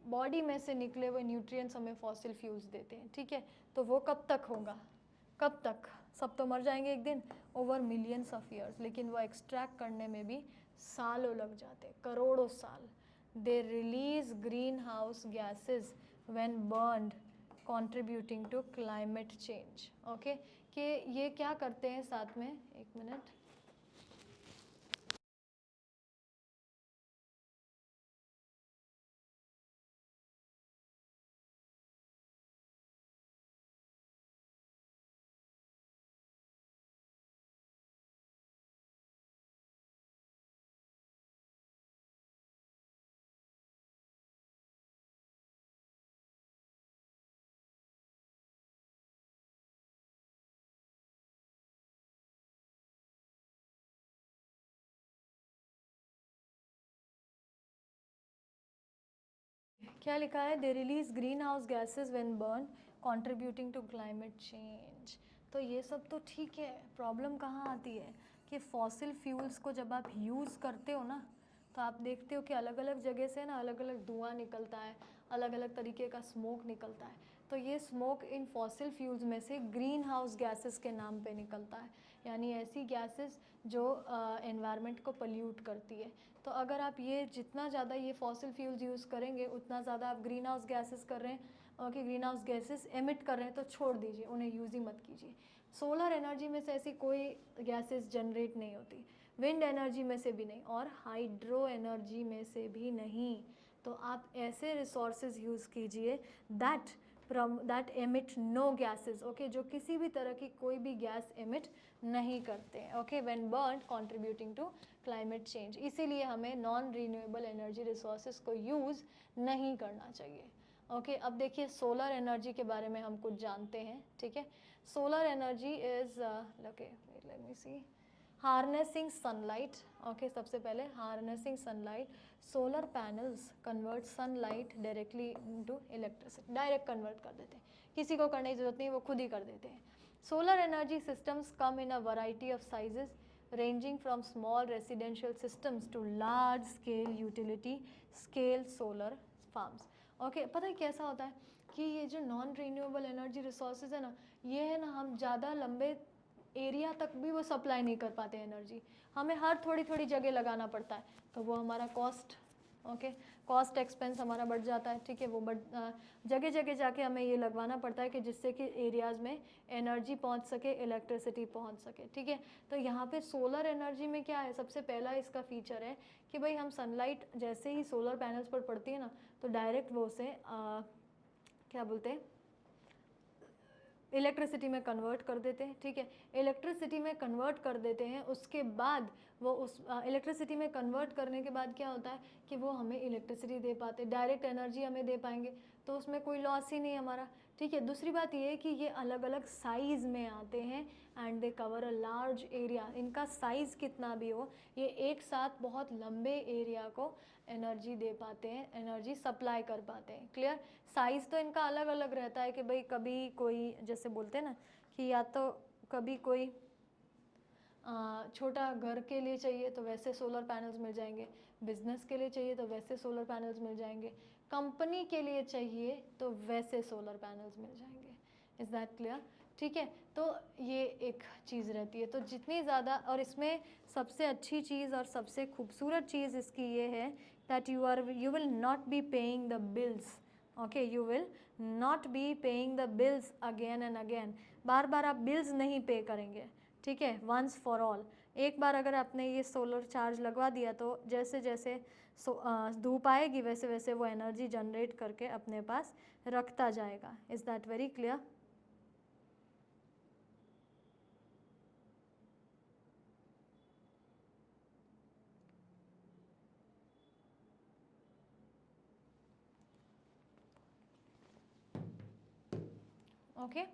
बॉडी में से निकले हुए न्यूट्रिएंट्स हमें फॉसिल फ्यूल्स देते हैं। ठीक है, तो वो कब तक होगा? कब तक? सब तो मर जाएंगे एक दिन, ओवर मिलियंस ऑफ ईयर्स, लेकिन वो एक्सट्रैक्ट करने में भी सालों लग जाते हैं, करोड़ों साल। They release greenhouse gases when burned contributing to climate change. Okay, कि ये क्या करते हैं साथ में, एक मिनट, क्या लिखा है? They release greenhouse gases when burn contributing to climate change. तो ये सब तो ठीक है, प्रॉब्लम कहाँ आती है कि फॉसिल फ्यूल्स को जब आप यूज़ करते हो ना तो आप देखते हो कि अलग अलग जगह से ना अलग अलग धुआं निकलता है, अलग अलग तरीके का स्मोक निकलता है। तो ये स्मोक इन फॉसिल फ्यूल्स में से ग्रीन हाउस गैसेस के नाम पे निकलता है, यानी ऐसी गैसेस जो एनवायरनमेंट को पोल्यूट करती है। तो अगर आप ये जितना ज़्यादा ये फॉसिल फ्यूल्स यूज़ करेंगे उतना ज़्यादा आप ग्रीन हाउस गैसेस कर रहे हैं, कि ग्रीन हाउस गैसेस एमिट कर रहे हैं, तो छोड़ दीजिए, उन्हें यूज़ ही मत कीजिए। सोलर एनर्जी में से ऐसी कोई गैसेस जनरेट नहीं होती, विंड एनर्जी में से भी नहीं, और हाइड्रो एनर्जी में से भी नहीं। तो आप ऐसे रिसोर्सेज यूज़ कीजिए that emit no gases, okay, जो किसी भी तरह की कोई भी गैस एमिट नहीं करते हैं, okay, when burn contributing to climate change. इसीलिए हमें नॉन रीन्यूएबल एनर्जी रिसोर्सेज को यूज़ नहीं करना चाहिए। ओके, अब देखिए सोलर एनर्जी के बारे में हम कुछ जानते हैं। ठीक है, solar energy is okay, let me see, harnessing sunlight. Okay, सबसे पहले harnessing sunlight, solar panels convert sunlight directly into electricity, direct convert कर देते हैं, किसी को करने की ज़रूरत नहीं, वो खुद ही कर देते हैं। Solar energy systems come in a variety of sizes ranging from small residential systems to large scale utility scale solar farms. Okay, पता है कैसा होता है कि ये जो नॉन रीन्यूएबल एनर्जी रिसोर्सेज है ना, ये है ना, हम ज़्यादा लंबे एरिया तक भी वो सप्लाई नहीं कर पाते एनर्जी, हमें हर थोड़ी थोड़ी जगह लगाना पड़ता है, तो वो हमारा कॉस्ट, ओके, कॉस्ट एक्सपेंस हमारा बढ़ जाता है। ठीक है, वो जगह जगह जाके हमें ये लगवाना पड़ता है कि जिससे कि एरियाज़ में एनर्जी पहुंच सके, इलेक्ट्रिसिटी पहुंच सके। ठीक है, तो यहाँ पे सोलर एनर्जी में क्या है, सबसे पहला इसका फीचर है कि भाई हम सनलाइट जैसे ही सोलर पैनल्स पर पड़ती है ना तो डायरेक्ट वो उसे क्या बोलते हैं, इलेक्ट्रिसिटी में कन्वर्ट कर देते हैं, ठीक है। इलेक्ट्रिसिटी में कन्वर्ट कर देते हैं, उसके बाद वो उस इलेक्ट्रिसिटी में कन्वर्ट करने के बाद क्या होता है कि वो हमें इलेक्ट्रिसिटी दे पाते, डायरेक्ट एनर्जी हमें दे पाएंगे, तो उसमें कोई लॉस ही नहीं हमारा, ठीक है। दूसरी बात ये है कि ये अलग अलग साइज़ में आते हैं and they cover a large area. इनका साइज़ कितना भी हो, ये एक साथ बहुत लंबे एरिया को एनर्जी दे पाते हैं, एनर्जी सप्लाई कर पाते हैं, क्लियर। साइज़ तो इनका अलग अलग रहता है कि भाई कभी कोई जैसे बोलते हैं ना कि या तो कभी कोई छोटा घर के लिए चाहिए तो वैसे सोलर पैनल्स मिल जाएंगे, बिजनेस के लिए चाहिए तो वैसे सोलर पैनल्स मिल जाएंगे, कंपनी के लिए चाहिए तो वैसे सोलर पैनल्स मिल जाएंगे। इज़ दैट क्लियर, ठीक है। तो ये एक चीज़ रहती है, तो जितनी ज़्यादा, और इसमें सबसे अच्छी चीज़ और सबसे खूबसूरत चीज़ इसकी ये है that you will not be paying the bills, okay, you will not be paying the bills again and again, बार बार आप बिल्स नहीं पे करेंगे, ठीक है, वंस फॉर ऑल। एक बार अगर आपने ये सोलर चार्ज लगवा दिया तो जैसे जैसे धूप आएगी वैसे वैसे वो एनर्जी जनरेट करके अपने पास रखता जाएगा। Is that very clear? Okay,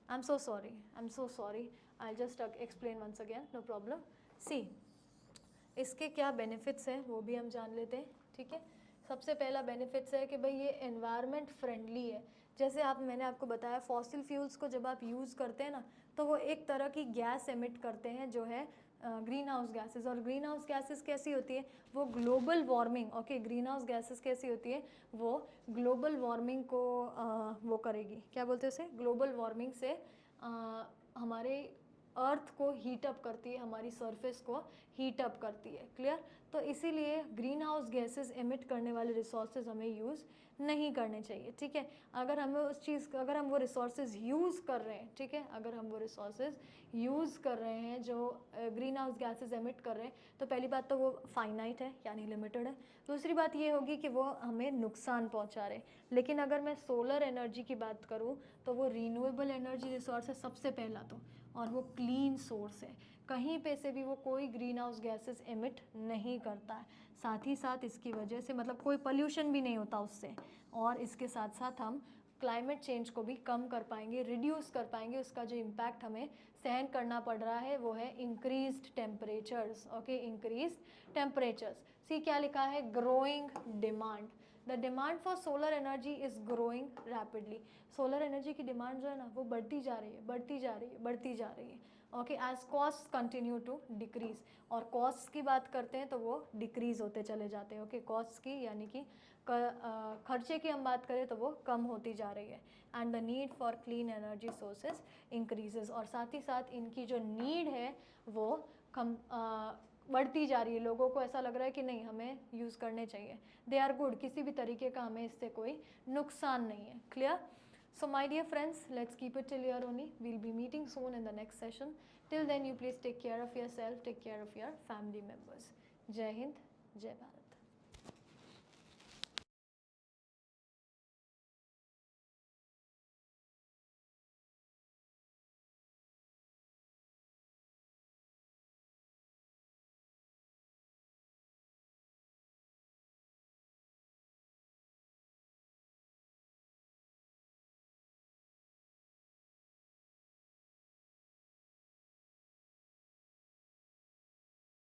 I'm so sorry. I'm so sorry. I'll just explain once again. No problem. See, इसके क्या बेनिफिट्स हैं वो भी हम जान लेते हैं, ठीक है। सबसे पहला बेनिफिट्स है कि भाई ये एनवायरनमेंट फ्रेंडली है। जैसे मैंने आपको बताया फॉसिल फ्यूल्स को जब आप यूज़ करते हैं ना तो वो एक तरह की गैस एमिट करते हैं जो है ग्रीन हाउस गैसेज। और ग्रीन हाउस गैसेज कैसी होती है, वो global warming, okay, green house gases कैसी होती है, वो ग्लोबल वार्मिंग को वो करेगी, क्या बोलते हैं उसे, ग्लोबल वार्मिंग से हमारे अर्थ को हीट अप करती है, हमारी सरफेस को हीट अप करती है। क्लियर? तो इसीलिए ग्रीन हाउस गैसेस एमिट करने वाले रिसोर्सेज हमें यूज़ नहीं करने चाहिए। ठीक है, अगर हमें उस चीज़ का, अगर हम वो रिसोर्सेज यूज़ कर रहे हैं, ठीक है, अगर हम वो रिसोर्सेज यूज़ कर रहे हैं जो ग्रीन हाउस गैसेस एमिट कर रहे हैं, तो पहली बात तो वो फाइनाइट है, यानी लिमिटेड है। दूसरी बात ये होगी कि वो हमें नुकसान पहुंचा रहे हैं। लेकिन अगर मैं सोलर एनर्जी की बात करूं तो वो रीन्यूएबल एनर्जी रिसोर्स है सबसे पहला तो, और वो क्लीन सोर्स है, कहीं पे से भी वो कोई ग्रीन हाउस गैसेस एमिट नहीं करता है। साथ ही साथ इसकी वजह से मतलब कोई पोल्यूशन भी नहीं होता उससे, और इसके साथ साथ हम क्लाइमेट चेंज को भी कम कर पाएंगे, रिड्यूस कर पाएंगे। उसका जो इम्पैक्ट हमें सहन करना पड़ रहा है वो है increased temperatures. Okay, increased temperatures. C क्या लिखा है? Growing demand. The demand for solar energy is growing rapidly. Solar energy की डिमांड जो है ना वो बढ़ती जा रही है, बढ़ती जा रही है, बढ़ती जा रही है। Okay, as cost continue to decrease. और कॉस्ट की बात करते हैं तो वो डिक्रीज होते चले जाते हैं। ओके, कॉस्ट की यानी कि खर्चे की हम बात करें तो वो कम होती जा रही है। And the need for clean energy sources increases, और साथ ही साथ इनकी जो नीड है वो कम बढ़ती जा रही है। लोगों को ऐसा लग रहा है कि नहीं, हमें यूज़ करने चाहिए, दे आर गुड, किसी भी तरीके का हमें इससे कोई नुकसान नहीं है। Clear? So my dear friends, let's keep it till here only. We'll be meeting soon in the next session. Till then, you please take care of yourself, take care of your family members. Jai Hind, Jai Bharat.